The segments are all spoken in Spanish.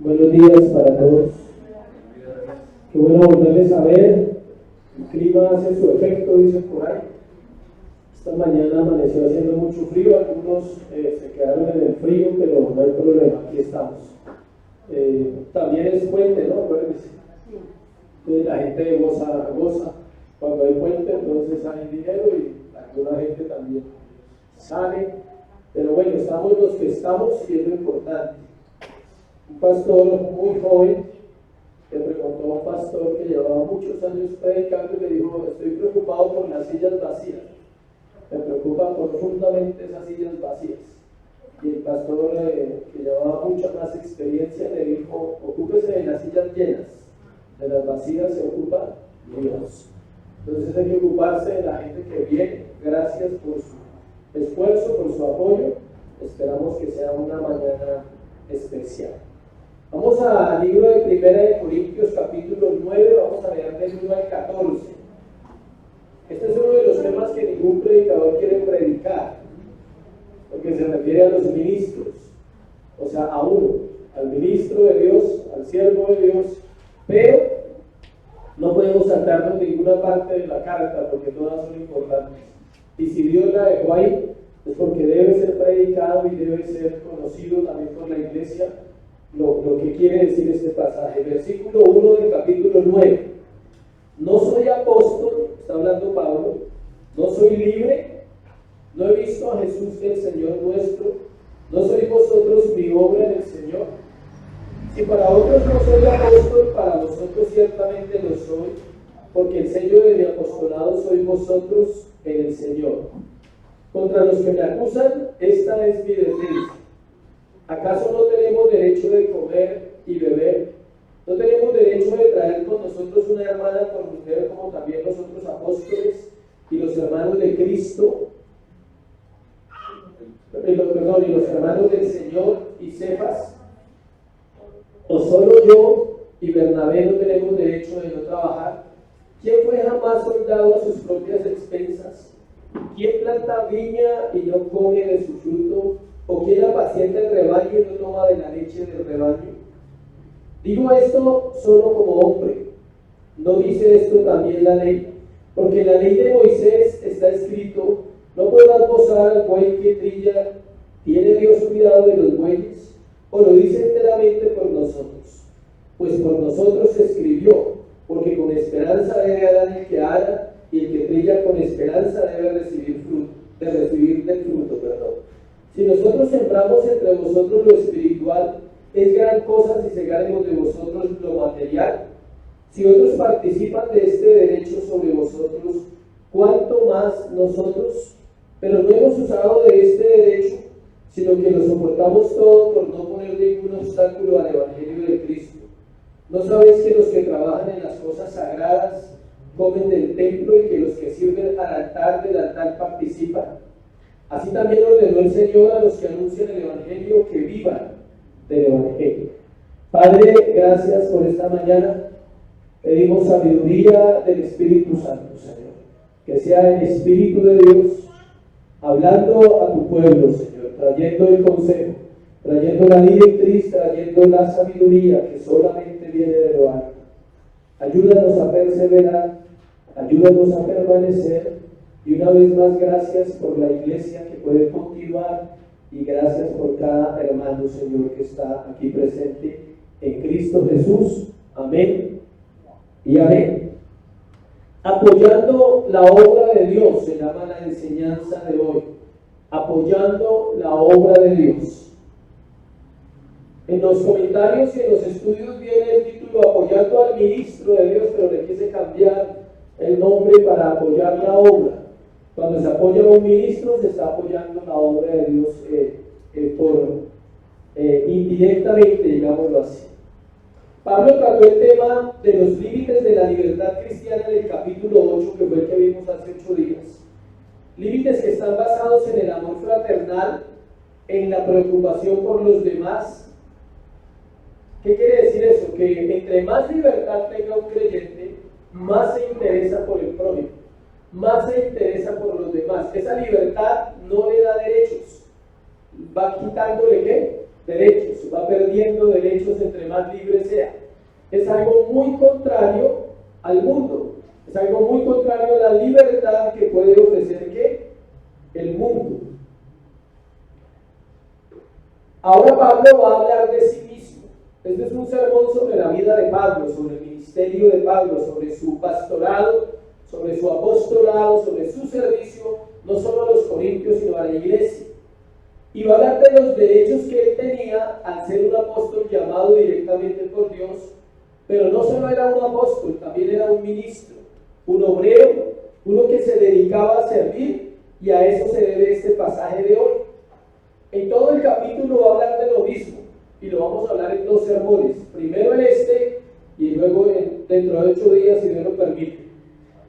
Buenos días para todos. Qué bueno volverles a ver. El clima hace su efecto, dicen por ahí. Esta mañana amaneció haciendo mucho frío. Algunos se quedaron en el frío, pero no hay problema, aquí estamos. También es puente, ¿no? Acuérdense. La gente goza. Cuando hay puente, entonces hay dinero y alguna gente también sale. Pero bueno, estamos los que estamos y es lo importante. Un pastor muy joven le preguntó a un pastor que llevaba muchos años predicando y le dijo: estoy preocupado por las sillas vacías, me preocupa profundamente esas sillas vacías. Y el pastor, que llevaba mucha más experiencia, le dijo: ocúpese de las sillas llenas, de las vacías se ocupa Dios. Entonces hay que ocuparse de la gente que viene. Gracias por su esfuerzo, por su apoyo. Esperamos que sea una mañana especial. Vamos al libro de Primera de Corintios, capítulo 9, vamos a leer del 1 al 14. Este es uno de los temas que ningún predicador quiere predicar, porque se refiere a los ministros, o sea, a uno, al ministro de Dios, al siervo de Dios, pero no podemos saltarnos ninguna parte de la carta, porque todas son importantes. Y si Dios la dejó ahí, es porque debe ser predicado y debe ser conocido también por la iglesia. Lo que quiere decir este pasaje, versículo 1 del capítulo 9. No soy apóstol, está hablando Pablo, no soy libre, no he visto a Jesús el Señor nuestro, no sois vosotros mi obra en el Señor. Si para otros no soy apóstol, para vosotros ciertamente lo soy, porque el sello de mi apostolado sois vosotros en el Señor. Contra los que me acusan, esta es mi defensa. ¿Acaso no tenemos derecho de comer y beber? ¿No tenemos derecho de traer con nosotros una hermana por mujer, como también los otros apóstoles y los hermanos de Cristo? Y los hermanos del Señor y Cefas. ¿O solo yo y Bernabé no tenemos derecho de no trabajar? ¿Quién fue jamás soldado a sus propias expensas? ¿Quién planta viña y no come de su fruto? ¿O quién apacienta el rebaño y no toma de la leche del rebaño? Digo esto solo como hombre. ¿No dice esto también la ley? Porque en la ley de Moisés está escrito: no podrás gozar al buey que trilla. ¿Tiene Dios cuidado de los bueyes? ¿O lo dice enteramente por nosotros? Pues por nosotros se escribió, porque con esperanza debe arar el que ara, y el que trilla con esperanza debe recibir del fruto. Si nosotros sembramos entre vosotros lo espiritual, es gran cosa si segaremos de vosotros lo material. Si otros participan de este derecho sobre vosotros, ¿cuánto más nosotros? Pero no hemos usado de este derecho, sino que lo soportamos todo por no poner ningún obstáculo al Evangelio de Cristo. ¿No sabéis que los que trabajan en las cosas sagradas comen del templo y que los que sirven del altar participan? Así también ordenó el Señor a los que anuncian el Evangelio que vivan del Evangelio. Padre, gracias por esta mañana. Pedimos sabiduría del Espíritu Santo, Señor. Que sea el Espíritu de Dios hablando a tu pueblo, Señor, trayendo el consejo, trayendo la directriz, trayendo la sabiduría que solamente viene de lo alto. Ayúdanos a perseverar, ayúdanos a permanecer. Y una vez más, gracias por la iglesia que puede continuar y gracias por cada hermano, Señor, que está aquí presente en Cristo Jesús. Amén y amén. Apoyando la obra de Dios se llama la enseñanza de hoy. Apoyando la obra de Dios. En los comentarios y en los estudios viene el título Apoyando al ministro de Dios, pero le quise cambiar el nombre para apoyar la obra. Cuando se apoya a un ministro, se está apoyando la obra de Dios indirectamente, digámoslo así. Pablo trató el tema de los límites de la libertad cristiana en el capítulo 8, que fue el que vimos hace 8 días. Límites que están basados en el amor fraternal, en la preocupación por los demás. ¿Qué quiere decir eso? Que entre más libertad tenga un creyente, más se interesa por el prójimo, más se interesa por los demás. Esa libertad no le da derechos, va quitándole ¿qué? derechos, va perdiendo derechos entre más libre sea. Es algo muy contrario al mundo, es algo muy contrario a la libertad que puede ofrecer ¿qué? El mundo. Ahora Pablo va a hablar de sí mismo. Este es un sermón sobre la vida de Pablo, sobre el ministerio de Pablo, sobre su pastorado, sobre su apostolado, sobre su servicio, no solo a los corintios, sino a la iglesia. Y va a hablar de los derechos que él tenía al ser un apóstol llamado directamente por Dios, pero no solo era un apóstol, también era un ministro, un obrero, uno que se dedicaba a servir, y a eso se debe este pasaje de hoy. En todo el capítulo va a hablar de lo mismo, y lo vamos a hablar en 2 sermones, primero en este, y luego dentro de 8 días, si Dios lo permite.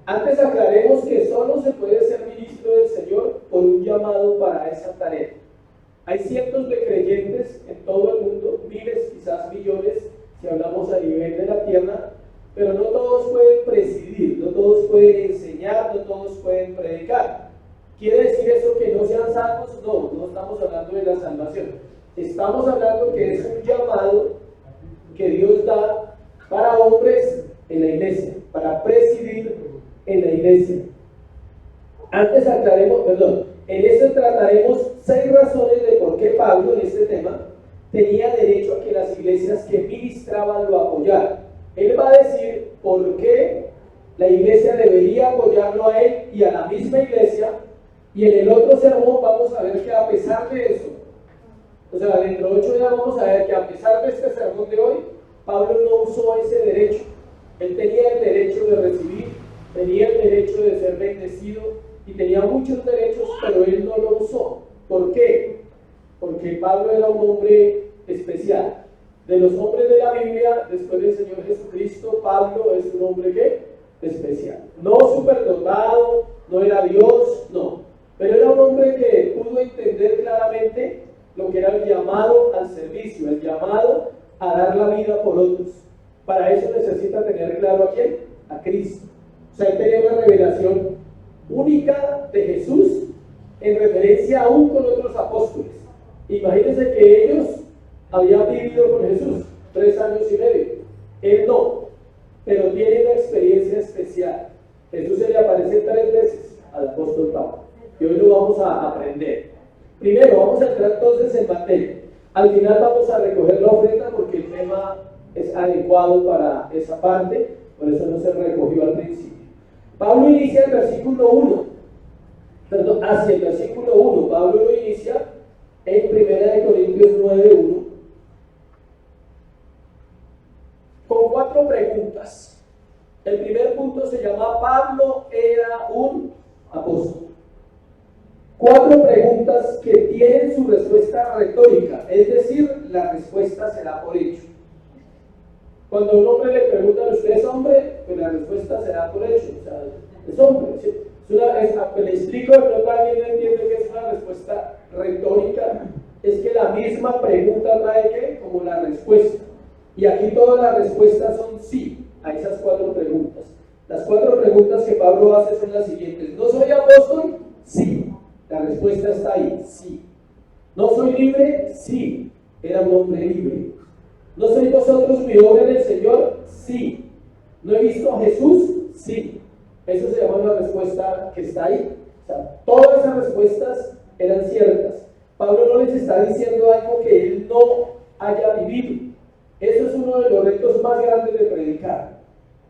Antes aclaremos que solo se puede ser ministro del Señor por un llamado para esa tarea. Hay cientos de creyentes en todo el mundo, miles, quizás millones, si hablamos a nivel de la tierra, pero no todos pueden presidir, no todos pueden enseñar, no todos pueden predicar. ¿Quiere decir eso que no sean salvos? No, no estamos hablando de la salvación. Estamos hablando que es un llamado que Dios da para hombres en la iglesia, para presidir en la iglesia. Antes en este trataremos 6 razones de por qué Pablo en este tema tenía derecho a que las iglesias que ministraban lo apoyaran. Él va a decir por qué la iglesia debería apoyarlo a él y a la misma iglesia, y en el otro sermón vamos a ver que a pesar de eso, dentro de 8 días vamos a ver que a pesar de este sermón de hoy, Pablo no usó ese derecho. Él tenía el derecho de recibir, tenía el derecho de ser bendecido y tenía muchos derechos, pero él no lo usó. ¿Por qué? Porque Pablo era un hombre especial. De los hombres de la Biblia, después del Señor Jesucristo, Pablo es un hombre ¿qué? Especial. No superdotado, no era Dios, no. Pero era un hombre que pudo entender claramente lo que era el llamado al servicio, el llamado a dar la vida por otros. Para eso necesita tener claro ¿a quién? A Cristo. O sea, él tenía una revelación única de Jesús en referencia aún con otros apóstoles. Imagínense que ellos habían vivido con Jesús 3 años y medio. Él no, pero tiene una experiencia especial. Jesús se le aparece 3 veces al apóstol Pablo. Y hoy lo vamos a aprender. Primero, vamos a entrar entonces en materia. Al final vamos a recoger la ofrenda porque el tema es adecuado para esa parte, por eso no se recogió al principio. Pablo inicia el versículo 1, hacia el versículo 1, Pablo lo inicia en 1 Corintios 9:1, con 4 preguntas. El primer punto se llama Pablo era un apóstol. 4 preguntas que tienen su respuesta retórica, es decir, la respuesta se da por hecho. Cuando a un hombre le preguntan, ¿usted es hombre? Pues la respuesta se da por hecho, o sea, es hombre. ¿Sí? Le explico, de pronto alguien no entiende que es una respuesta retórica, es que la misma pregunta trae ¿qué? Como la respuesta. Y aquí todas las respuestas son sí a esas 4 preguntas. Las 4 preguntas que Pablo hace son las siguientes: ¿no soy apóstol? Sí. La respuesta está ahí, sí. ¿No soy libre? Sí. Era un hombre libre. ¿No sois vosotros mi obra en el Señor? Sí. ¿No he visto a Jesús? Sí. Eso se llama una respuesta que está ahí. O sea, todas esas respuestas eran ciertas. Pablo no les está diciendo algo que él no haya vivido. Eso es uno de los retos más grandes de predicar.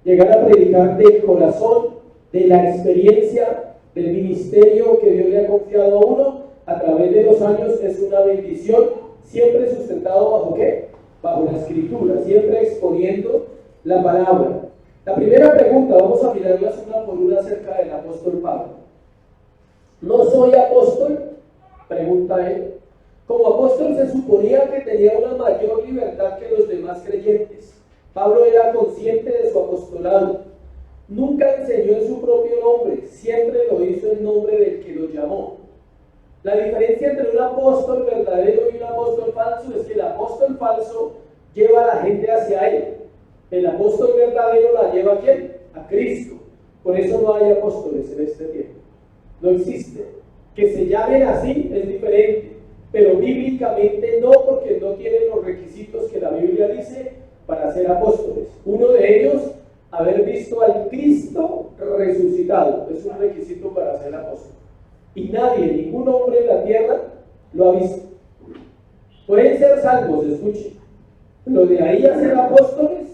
Llegar a predicar del corazón, de la experiencia, del ministerio que Dios le ha confiado a uno a través de los años. Es una bendición, siempre sustentado bajo ¿qué? Bajo la Escritura, siempre exponiendo la palabra. La primera pregunta, vamos a mirarlas una por una acerca del apóstol Pablo. ¿No soy apóstol? Pregunta él. Como apóstol se suponía que tenía una mayor libertad que los demás creyentes. Pablo era consciente de su apostolado. Nunca enseñó en su propio nombre, siempre lo hizo en nombre del que lo llamó. La diferencia entre un apóstol verdadero y un apóstol falso es que el apóstol falso lleva a la gente hacia él. El apóstol verdadero la lleva ¿a quién? A Cristo. Por eso no hay apóstoles en este tiempo. No existe. Que se llamen así es diferente, pero bíblicamente no, porque no tienen los requisitos que la Biblia dice para ser apóstoles. Uno de ellos, haber visto al Cristo resucitado, es un requisito para ser apóstol. Y nadie, ningún hombre en la tierra lo ha visto. Pueden ser salvos, escuchen, pero de ahí a ser apóstoles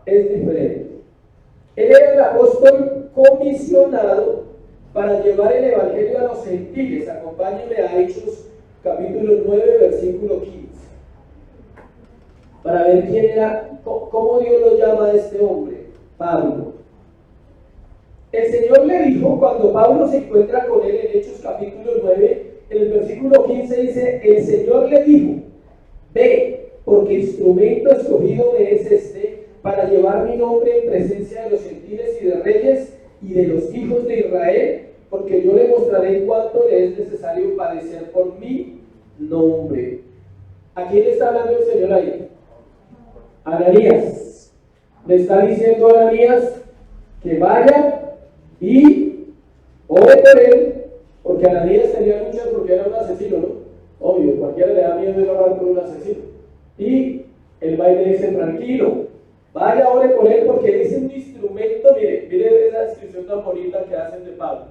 es diferente. Él era el apóstol comisionado para llevar el evangelio a los gentiles. Acompáñenme a Hechos capítulo 9, versículo 15. Para ver quién era, cómo Dios lo llama a este hombre, Pablo. El Señor le dijo, cuando Pablo se encuentra con él en Hechos capítulo 9, en el versículo 15 dice, el Señor le dijo, ve, porque instrumento escogido me es este, para llevar mi nombre en presencia de los gentiles y de reyes y de los hijos de Israel, porque yo le mostraré cuánto le es necesario padecer por mi nombre. ¿A quién está hablando el Señor ahí? A Ananías. Le está diciendo a Ananías que vaya y ore por él, porque Ananías tenía luchas porque era un asesino, ¿no? Obvio, cualquiera le da miedo de orar por un asesino. Y él va y le dice, tranquilo, vaya, ore por él, porque él es un instrumento. Mire esa descripción tan bonita que hacen de Pablo.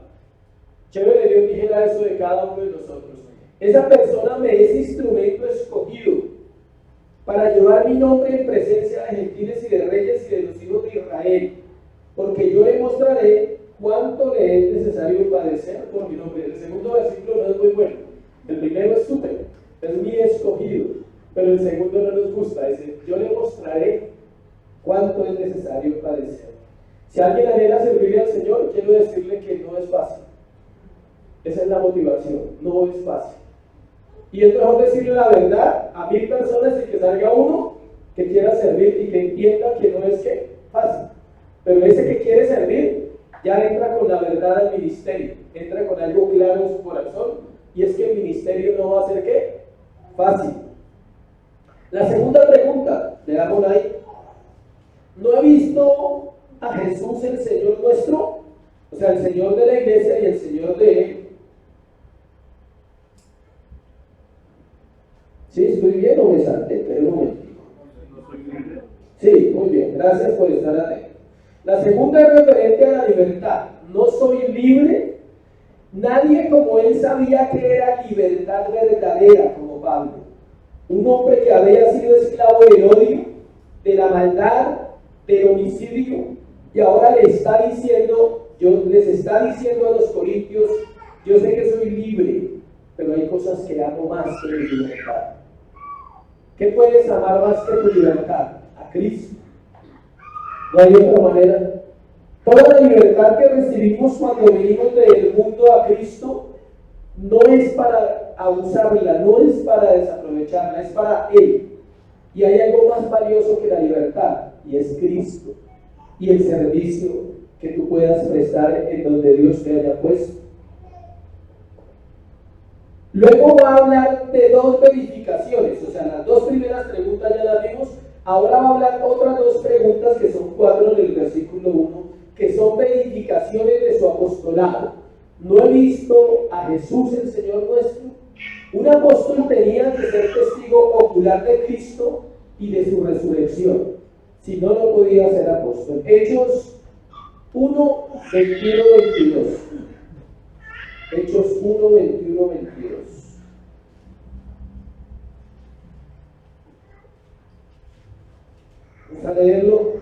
Chévere, Dios dijera eso de cada uno de nosotros. Esa persona me es instrumento escogido para llevar mi nombre en presencia de gentiles y de reyes y de los hijos de Israel, porque yo le mostraré cuánto le es necesario padecer por mi nombre. El segundo versículo no es muy bueno. El primero es súper, es mi escogido, pero el segundo no nos gusta. Dice, yo le mostraré cuánto es necesario padecer. Si alguien anhela servirle al Señor, quiero decirle que no es fácil. Esa es la motivación, no es fácil. Y es mejor decirle la verdad a 1000 personas y que salga uno que quiera servir y que entienda que no es que fácil. Pero ese que quiere servir ya entra con la verdad al ministerio, entra con algo claro en su corazón, y es que el ministerio no va a ser ¿qué? Fácil. La segunda pregunta, le damos ahí. ¿No he visto a Jesús el Señor nuestro? O sea, el Señor de la iglesia y el Señor de él. ¿Sí? ¿Estoy bien o me salté? Pero un momentico. Sí, muy bien. Gracias por estar atento. La segunda es referente a la libertad. No soy libre. Nadie como él sabía que era libertad verdadera, como Pablo. Un hombre que había sido esclavo del odio, de la maldad, del homicidio, y ahora les está diciendo a los corintios, yo sé que soy libre, pero hay cosas que amo más que mi libertad. ¿Qué puedes amar más que tu libertad? A Cristo. No hay otra manera. Toda la libertad que recibimos cuando venimos del mundo a Cristo no es para abusarla, no es para desaprovecharla, es para Él. Y hay algo más valioso que la libertad, y es Cristo, y el servicio que tú puedas prestar en donde Dios te haya puesto. Luego va a hablar de 2 verificaciones, o sea, las 2 primeras preguntas ya las vimos. Ahora va a hablar otras 2 preguntas que son 4 del versículo 1, que son verificaciones de su apostolado. ¿No he visto a Jesús el Señor nuestro? Un apóstol tenía que ser testigo ocular de Cristo y de su resurrección. Si no, no podía ser apóstol. Hechos 1, 21, 22. Hechos 1, 21, 22. Vamos a leerlo.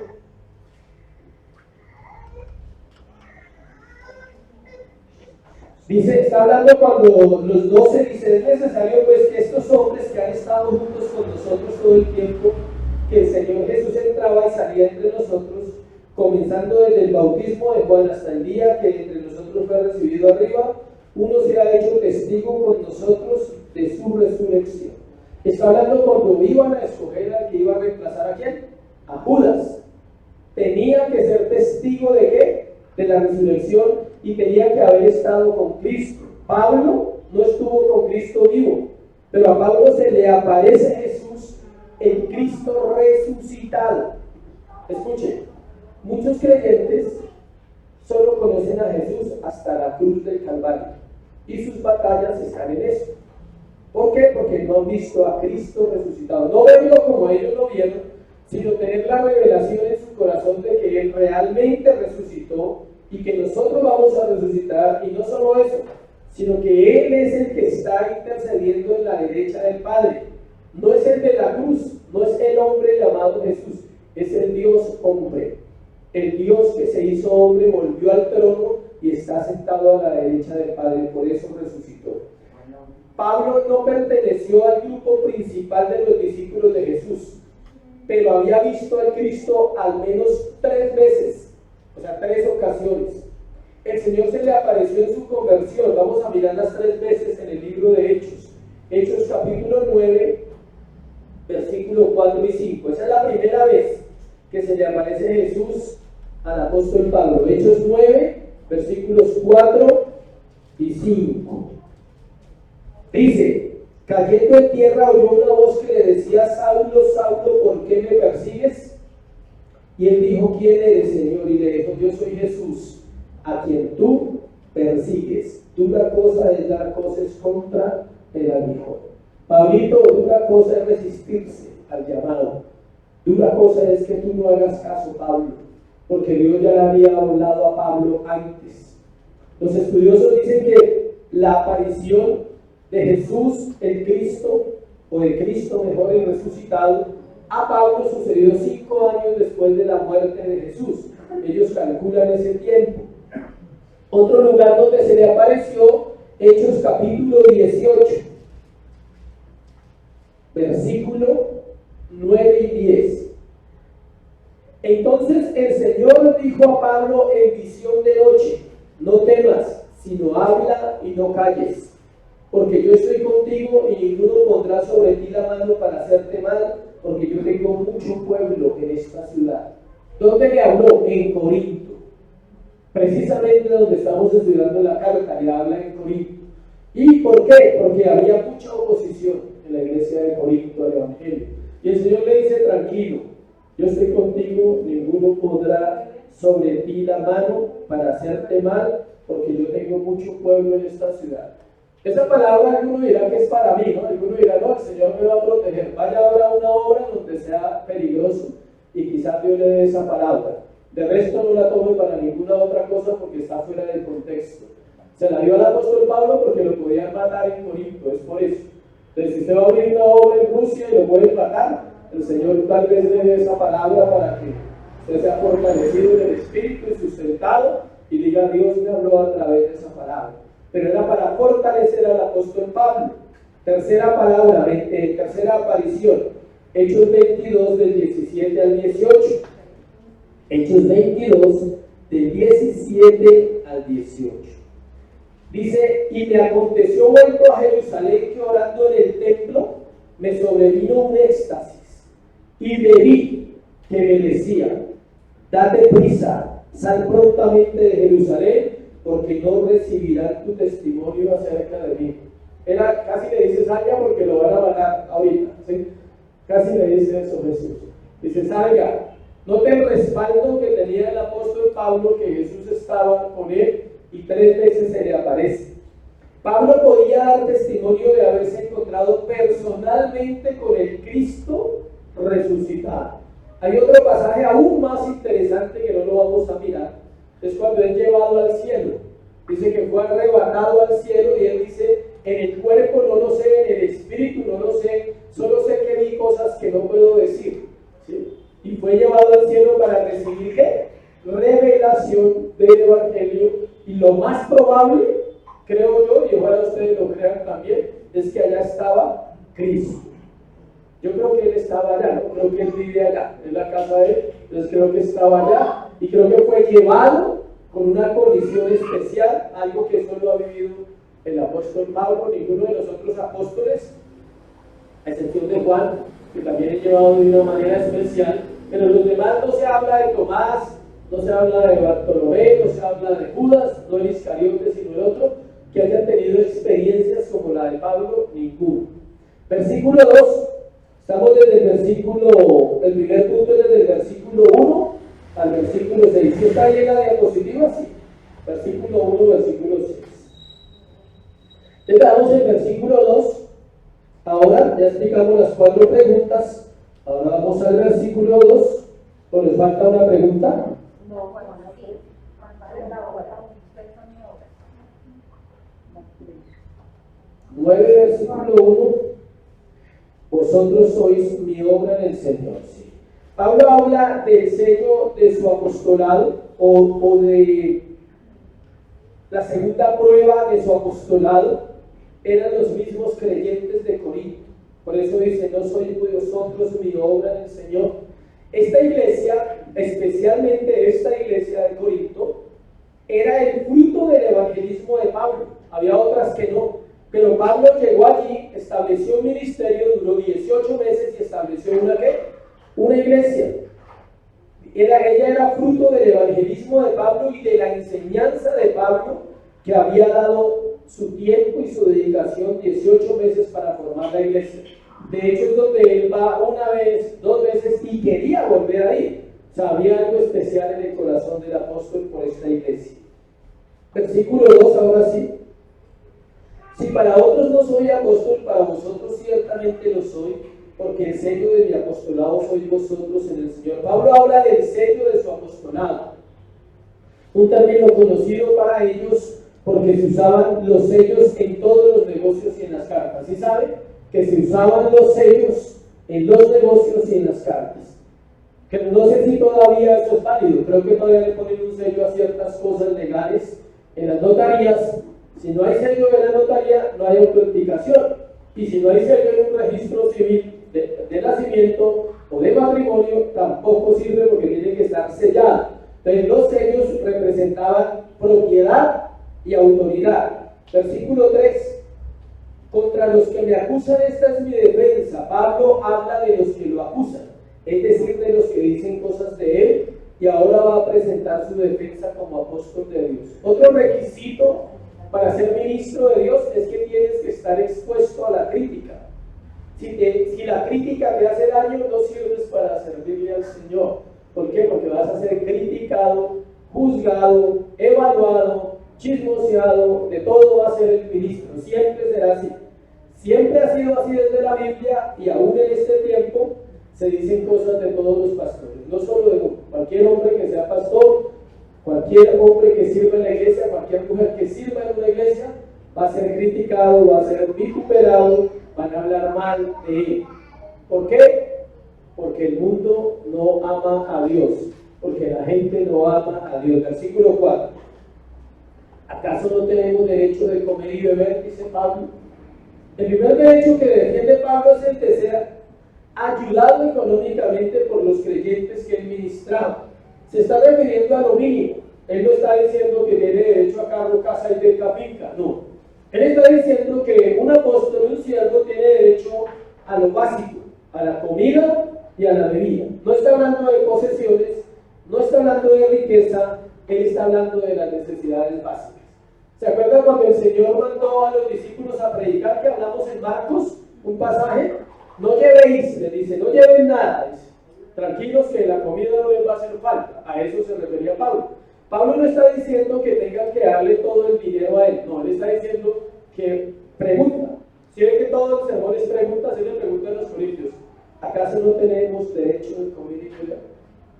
Dice, está hablando cuando los 12 dice, es necesario pues que estos hombres que han estado juntos con nosotros todo el tiempo, que el Señor Jesús entraba y salía entre nosotros, comenzando desde el bautismo de Juan hasta el día que entre nosotros fue recibido arriba, uno se ha hecho testigo con nosotros de su resurrección. Está hablando cuando iban a escoger al que iba a reemplazar a quién, a Judas. Tenía que ser testigo de qué, de la resurrección, y tenía que haber estado con Cristo. Pablo no estuvo con Cristo vivo, pero a Pablo se le aparece Jesús, el Cristo resucitado. Escuchen, muchos creyentes solo conocen a Jesús hasta la cruz del Calvario, y sus batallas están en eso. ¿Por qué? Porque no han visto a Cristo resucitado. No verlo como ellos lo vieron, sino tener la revelación en su corazón de que Él realmente resucitó y que nosotros vamos a resucitar. Y no solo eso, sino que Él es el que está intercediendo en la derecha del Padre. No es el de la cruz, no es el hombre llamado Jesús, es el Dios hombre. El Dios que se hizo hombre volvió al trono y está sentado a la derecha del Padre, por eso resucitó. Pablo no perteneció al grupo principal de los discípulos de Jesús, pero había visto al Cristo al menos 3 veces, o sea, 3 ocasiones. El Señor se le apareció en su conversión. Vamos a mirar las 3 veces en el libro de Hechos. Hechos capítulo 9, versículos 4 y 5. Esa es la primera vez que se le aparece Jesús al apóstol Pablo. Hechos 9, versículos 4 y 5. Dice: cayendo en tierra oyó una voz que le decía: Saulo, Saulo, ¿por qué me persigues? Y él dijo: ¿quién eres, Señor? Y le dijo: yo soy Jesús, a quien tú persigues. Dura cosa es dar cosas contra el aguijón. Pablito, dura cosa es resistirse al llamado. Dura cosa es que tú no hagas caso, Pablo, porque Dios ya le había hablado a Pablo antes. Los estudiosos dicen que la aparición de Jesús, el Cristo, o de Cristo mejor, el resucitado, a Pablo sucedió 5 años después de la muerte de Jesús. Ellos calculan ese tiempo. Otro lugar donde se le apareció, Hechos capítulo 18, versículo 9 y 10. Entonces el Señor dijo a Pablo en visión de noche: no temas, sino habla y no calles, porque yo estoy contigo y ninguno pondrá sobre ti la mano para hacerte mal, porque yo tengo mucho pueblo en esta ciudad. ¿Dónde le habló? En Corinto. Precisamente donde estamos estudiando la carta, le habla en Corinto. ¿Y por qué? Porque había mucha oposición en la iglesia de Corinto al Evangelio. Y el Señor le dice: tranquilo, yo estoy contigo, ninguno podrá sobre ti la mano para hacerte mal, porque yo tengo mucho pueblo en esta ciudad. Esa palabra alguno dirá que es para mí, ¿no? Alguno dirá: no, el Señor me va a proteger. Vaya ahora a una obra donde sea peligroso y quizás Dios le dé esa palabra. De resto no la tome para ninguna otra cosa porque está fuera del contexto. Se la dio al apóstol Pablo porque lo podían matar en Corinto, es por eso. Entonces, si usted va a abrir una obra en Rusia y lo pueden matar, el Señor tal vez le dé esa palabra para que usted sea fortalecido en el espíritu y sustentado y diga: Dios me habló a través de esa palabra. Pero era para fortalecer al apóstol Pablo. Tercera palabra, tercera aparición, Hechos 22 del 17 al 18. Hechos 22 del 17 al 18. Dice: y me aconteció vuelto a Jerusalén que orando en el templo me sobrevino un éxtasis y bebí, que me decía: date prisa, sal prontamente de Jerusalén, porque no recibirán tu testimonio acerca de mí. Casi le dice: salga porque lo van a matar ahorita, ¿sí? Casi le dice eso Jesús. Dice: salga. Note el respaldo que tenía el apóstol Pablo, que Jesús estaba con él y 3 veces se le aparece. Pablo podía dar testimonio de haberse encontrado personalmente con el Cristo resucitado. Hay otro pasaje aún más interesante que no lo vamos a mirar. Es cuando es llevado al cielo. Dice que fue arrebatado al cielo y él dice: en el cuerpo no lo sé, en el espíritu no lo sé, solo sé que vi cosas que no puedo decir, ¿sí? Y fue llevado al cielo para recibir ¿qué? Revelación del Evangelio. Y lo más probable, creo yo, y ojalá ustedes lo crean también, es que allá estaba Cristo. Yo creo que él estaba allá, no creo que él vive allá, en la casa de él, entonces creo que estaba allá y creo que fue llevado con una condición especial, algo que solo ha vivido el apóstol Pablo, ninguno de los otros apóstoles, a excepción de Juan, que también es llevado de una manera especial, pero los demás no se habla de Tomás, no se habla de Bartolomé, no se habla de Judas, no el Iscariote, sino el otro, que hayan tenido experiencias como la de Pablo, ninguno. Versículo 2, estamos desde el versículo, el primer punto es desde el versículo 1 al versículo 6. ¿Sí está ahí en la diapositiva? Sí. Versículo 1, versículo 6. Entonces damos el versículo 2 Ahora ya explicamos las 4 preguntas. Ahora vamos al versículo 2. ¿O les falta una pregunta? No, bueno, sí. 9, versículo 1. Vosotros sois mi obra en el Señor. Sí. Pablo habla del sello de su apostolado o de la segunda prueba de su apostolado. Eran los mismos creyentes de Corinto. Por eso dice, no sois vosotros mi obra en el Señor. Esta iglesia, especialmente esta iglesia de Corinto, era el fruto del evangelismo de Pablo. Había otras que no, pero Pablo llegó allí, estableció un ministerio, duró 18 meses y estableció una iglesia. Ella era fruto del evangelismo de Pablo y de la enseñanza de Pablo, que había dado su tiempo y su dedicación 18 meses para formar la iglesia. De hecho es donde él va una vez, 2 veces y quería volver a ir. O sea, había algo especial en el corazón del apóstol por esta iglesia. Versículo 2, ahora sí. Si para otros no soy apóstol, para vosotros ciertamente lo soy, porque el sello de mi apostolado sois vosotros en el Señor. Pablo habla del sello de su apostolado, un término conocido para ellos porque se usaban los sellos en todos los negocios y en las cartas. ¿Sí sabe? Que se usaban los sellos en los negocios y en las cartas. Que no sé si todavía eso es válido, creo que todavía le ponen un sello a ciertas cosas legales en las notarías. Si no hay sello en la notaría, no hay autenticación. Y si no hay sello en un registro civil de nacimiento o de matrimonio, tampoco sirve porque tiene que estar sellado. Entonces los sellos representaban propiedad y autoridad. Versículo 3. Contra los que me acusan, esta es mi defensa. Pablo habla de los que lo acusan, es decir, de los que dicen cosas de él, y ahora va a presentar su defensa como apóstol de Dios. Otro requisito para ser ministro de Dios es que tienes que estar expuesto a la crítica. Si la crítica te hace daño, no sirves para servirle al Señor. ¿Por qué? Porque vas a ser criticado, juzgado, evaluado, chismoseado, de todo va a ser el ministro. Siempre será así. Siempre ha sido así desde la Biblia, y aún en este tiempo se dicen cosas de todos los pastores. No solo de cualquier hombre que sea pastor, cualquier hombre que sirva en la iglesia, cualquier mujer que sirva en una iglesia, va a ser criticado, va a ser vituperado, van a hablar mal de él. ¿Por qué? Porque el mundo no ama a Dios, porque la gente no ama a Dios. Versículo 4. ¿Acaso no tenemos derecho de comer y beber? Dice Pablo. El primer derecho que defiende Pablo es el de ser ayudado económicamente por los creyentes que él ministraba. Se está refiriendo a lo mínimo. Él no está diciendo que tiene derecho a carro, casa y beca finca, no. Él está diciendo que un apóstol, un siervo, tiene derecho a lo básico, a la comida y a la bebida. No está hablando de posesiones, no está hablando de riqueza, él está hablando de las necesidades básicas. ¿Se acuerdan cuando el Señor mandó a los discípulos a predicar, que hablamos en Marcos, un pasaje? No llevéis, le dice, no lleven nada, dice. Tranquilos que la comida no les va a hacer falta. A eso se refería Pablo. Pablo no está diciendo que tengan que darle todo el dinero a él, no, él está diciendo que pregunta. Si ven que todo el sermón es pregunta, se le pregunta a los corintios, ¿acaso no tenemos derecho de comer y beber?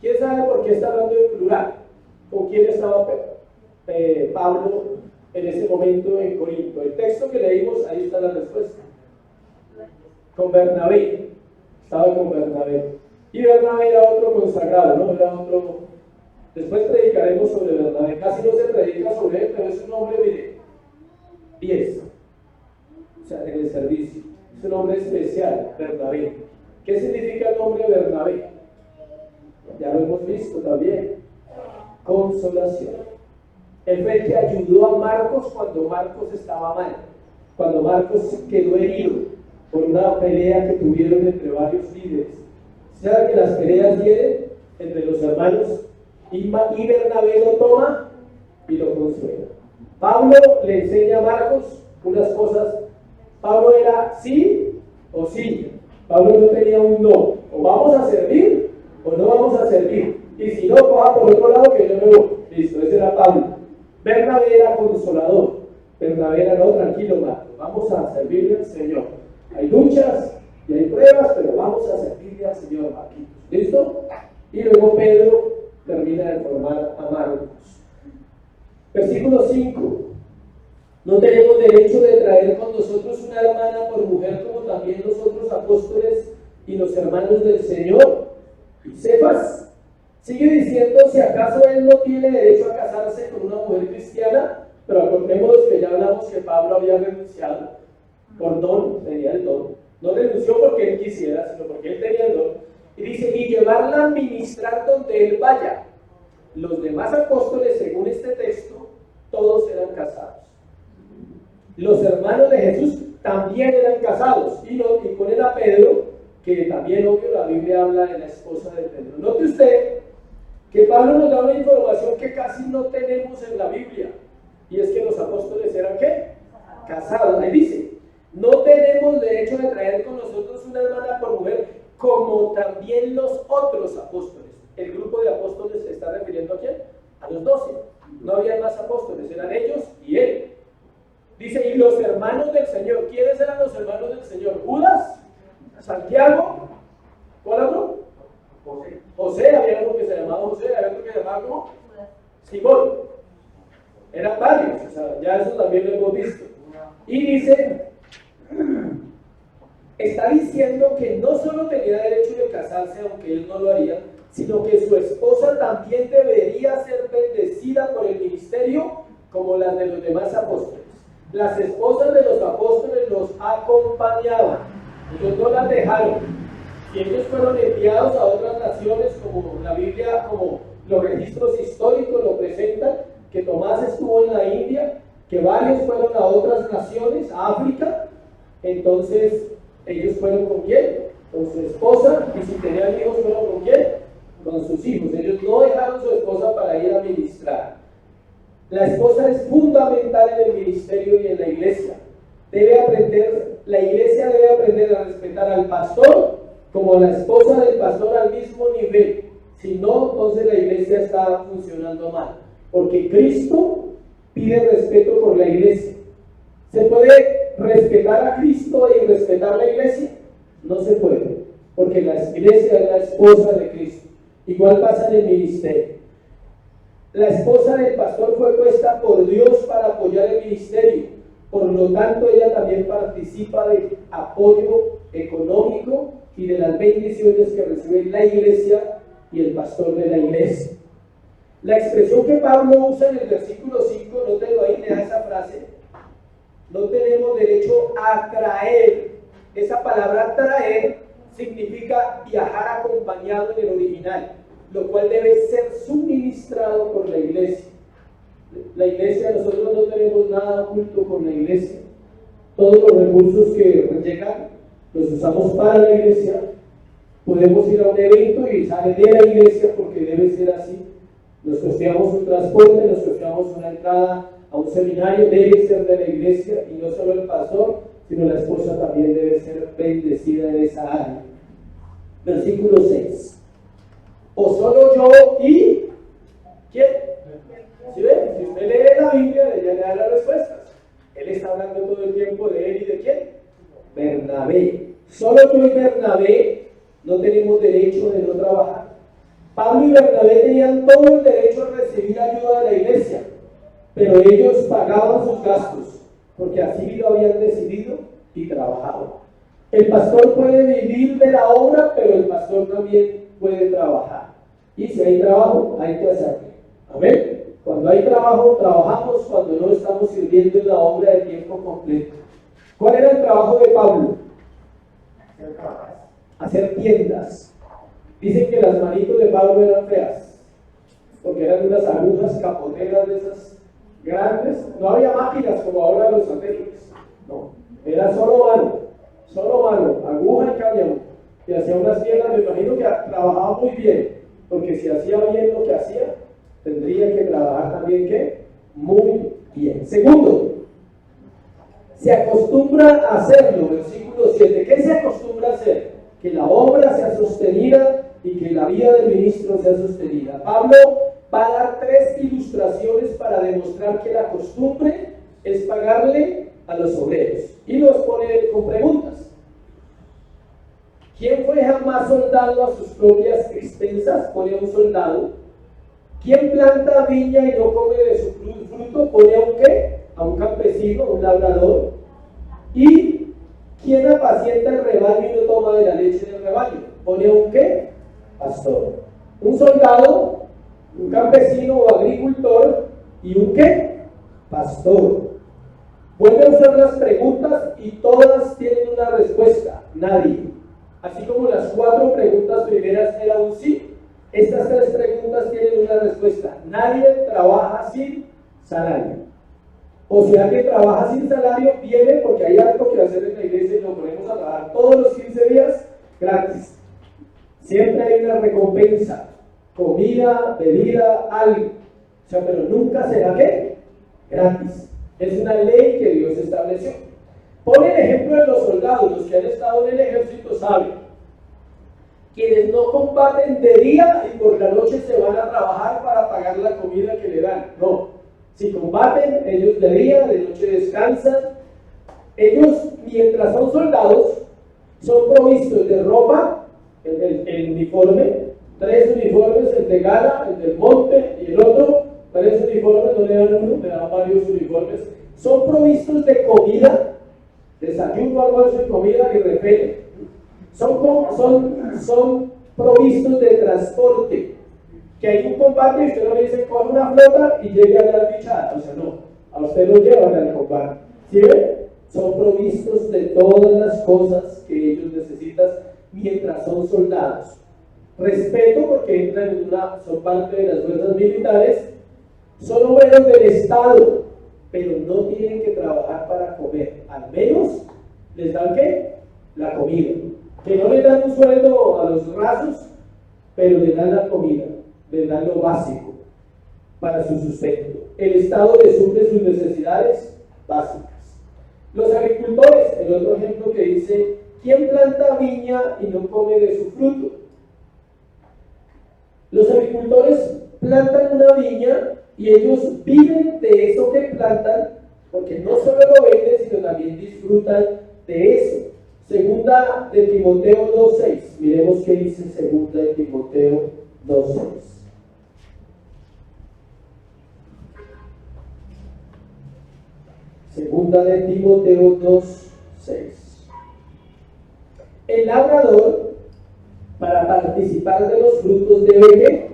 ¿Quién sabe por qué está hablando en plural? ¿Con quién estaba Pablo en ese momento en Corinto? El texto que leímos, ahí está la respuesta. Con Bernabé, estaba con Bernabé. Y Bernabé era otro consagrado, ¿no? Era otro. Después predicaremos sobre Bernabé. Casi no se predica sobre él, pero es un hombre, mire, 10. O sea, en el servicio. Es un hombre especial, Bernabé. ¿Qué significa el nombre Bernabé? Ya lo hemos visto también. Consolación. Él fue el que ayudó a Marcos cuando Marcos estaba mal. Cuando Marcos quedó herido por una pelea que tuvieron entre varios líderes. ¿Saben que las peleas vienen entre los hermanos? Y Bernabé lo toma y lo consuela. Pablo le enseña a Marcos unas cosas. Pablo era sí o sí. Pablo no tenía un no. O vamos a servir o no vamos a servir. Y si no, coja por otro lado que yo me voy. Listo, ese era Pablo. Bernabé era consolador. Bernabé era no, tranquilo, Marcos. Vamos a servirle al Señor. Hay lucha, Versículo 5. No tenemos derecho de traer con nosotros una hermana por mujer, como también nosotros apóstoles y los hermanos del Señor. Y Cefas sigue diciendo, si acaso él no tiene derecho a casarse con una mujer cristiana, pero acordémonos que ya hablamos que Pablo había renunciado por don, tenía el don. No renunció porque él quisiera, sino porque él tenía el don. Y dice, y llevarla a ministrar donde él vaya. Los demás apóstoles, según este texto, todos eran casados. Los hermanos de Jesús también eran casados. Y ponen a Pedro, que también, obvio, la Biblia habla de la esposa de Pedro. Note usted que Pablo nos da una información que casi no tenemos en la Biblia. Y es que los apóstoles eran, ¿qué? Casados. Ahí dice, no tenemos derecho de traer con nosotros una hermana por mujer, como también los otros apóstoles. El grupo de apóstoles se está refiriendo a quién? A los 12. No había más apóstoles, eran ellos y él. Dice, y los hermanos del Señor. ¿Quiénes eran los hermanos del Señor? Judas, Santiago, ¿cuál otro? José, había uno que se llamaba José, había otro que se llamaba ¿cómo? Simón. Eran varios, o sea, ya eso también lo hemos visto. Y dice, está diciendo que no solo tenía derecho de casarse, aunque él no lo haría, sino que su esposa también debería ser bendecida por el ministerio como las de los demás apóstoles. Las esposas de los apóstoles los acompañaban, ellos no las dejaron. Y ellos fueron enviados a otras naciones, como la Biblia, como los registros históricos lo presentan, que Tomás estuvo en la India, que varios fueron a otras naciones, a África. Entonces, ellos fueron ¿con quién? Con su esposa, y si tenían hijos, fueron ¿con quién? Con sus hijos. Ellos no dejaron su esposa para ir a ministrar. La esposa es fundamental en el ministerio y en la iglesia. La iglesia debe aprender a respetar al pastor como la esposa del pastor al mismo nivel. Si no, entonces la iglesia está funcionando mal. Porque Cristo pide respeto por la iglesia. ¿Se puede respetar a Cristo y respetar la iglesia? No se puede, porque la iglesia es la esposa de Cristo. Igual pasa en el ministerio. La esposa del pastor fue puesta por Dios para apoyar el ministerio. Por lo tanto, ella también participa del apoyo económico y de las bendiciones que recibe la iglesia y el pastor de la iglesia. La expresión que Pablo usa en el versículo 5, nótelo ahí, lea esa frase. No tenemos derecho a traer. Esa palabra traer significa viajar acompañado en el original, lo cual debe ser suministrado por la iglesia. La iglesia, nosotros no tenemos nada oculto con la iglesia. Todos los recursos que llegan los usamos para la iglesia. Podemos ir a un evento y sale de la iglesia porque debe ser así. Nos costeamos un transporte, nos costeamos una entrada a un seminario, debe ser de la iglesia, y no solo el pastor, sino la esposa también debe ser bendecida en esa área. Versículo 6. O solo yo y ¿quién? ¿Sí ven? Si usted lee la Biblia, ella le da las respuestas. Él está hablando todo el tiempo de él y de ¿quién? Bernabé. Solo yo y Bernabé no tenemos derecho de no trabajar. Pablo y Bernabé tenían todo el derecho a recibir ayuda de la iglesia, pero ellos pagaban sus gastos, porque así lo habían decidido y trabajaban. El pastor puede vivir de la obra, pero el pastor también puede trabajar. Y si hay trabajo, hay que hacerlo. Amén. Cuando hay trabajo, trabajamos. Cuando no, estamos sirviendo en la obra de tiempo completo. ¿Cuál era el trabajo de Pablo? Hacer tiendas. Dicen que las manitos de Pablo eran feas, porque eran unas agujas capoteras de esas grandes. No había máquinas como ahora los satélites. No, era solo mano, aguja y cáñamo. Y hacía unas tiendas. Me imagino que trabajaba muy bien, porque si hacía bien lo que hacía, tendría que trabajar también ¿qué? Muy bien. Segundo, se acostumbra a hacerlo. Versículo 7. ¿Qué se acostumbra a hacer? Que la obra sea sostenida y que la vida del ministro sea sostenida. Pablo va a dar 3 ilustraciones para demostrar que la costumbre es pagarle a los obreros. Y los pone con preguntas. ¿Quién fue jamás soldado a sus propias expensas? Pone a un soldado. ¿Quién planta viña y no come de su fruto? Pone a un ¿qué? A un campesino, a un labrador. ¿Y quién apacienta el rebaño y no toma de la leche del rebaño? Pone a un ¿qué? Pastor. Un soldado, un campesino o agricultor y un ¿qué? Pastor. Vuelve a usar las preguntas y todas tienen una respuesta. Nadie. Así como las 4 preguntas primeras eran un sí, estas 3 preguntas tienen una respuesta. Nadie trabaja sin salario. O si alguien trabaja sin salario, viene porque hay algo que hacer en la iglesia y lo ponemos a trabajar todos los 15 días gratis. Siempre hay una recompensa. Comida, bebida, algo. O sea, pero nunca será ¿qué? Gratis. Es una ley que Dios estableció. Pone el ejemplo de los soldados. Los que han estado en el ejército saben. Quienes no combaten de día y por la noche se van a trabajar para pagar la comida que le dan. No. Si combaten, ellos de día, de noche descansan. Ellos, mientras son soldados, son provistos de ropa, el uniforme, 3 uniformes, el de gala, el del monte y el otro, 3 uniformes, no le dan uno, le dan varios uniformes. Son provistos de comida, desayuno, almuerzo y comida y repele. Son provistos de transporte. Que hay un combate y usted no le dice coge una flota y llegue a la bichada. O sea, no, a usted lo llevan al combate. ¿Sí ven? Son provistos de todas las cosas que ellos necesitan mientras son soldados. Respeto porque entran son parte de las fuerzas militares, son obreros del Estado, pero no tienen que trabajar para comer. Al menos les dan ¿qué? La comida. Que no les dan un sueldo a los rasos, pero les dan la comida, les dan lo básico para su sustento. El Estado les suple sus necesidades básicas. Los agricultores, el otro ejemplo que dice, ¿quién planta viña y no come de su fruto? Los agricultores plantan una viña y ellos viven de eso que plantan, porque no solo lo venden, sino también disfrutan de eso. Segunda de Timoteo 2:6. Miremos qué dice Segunda de Timoteo 2:6. Segunda de Timoteo 2:6. El labrador, para participar de los frutos, debe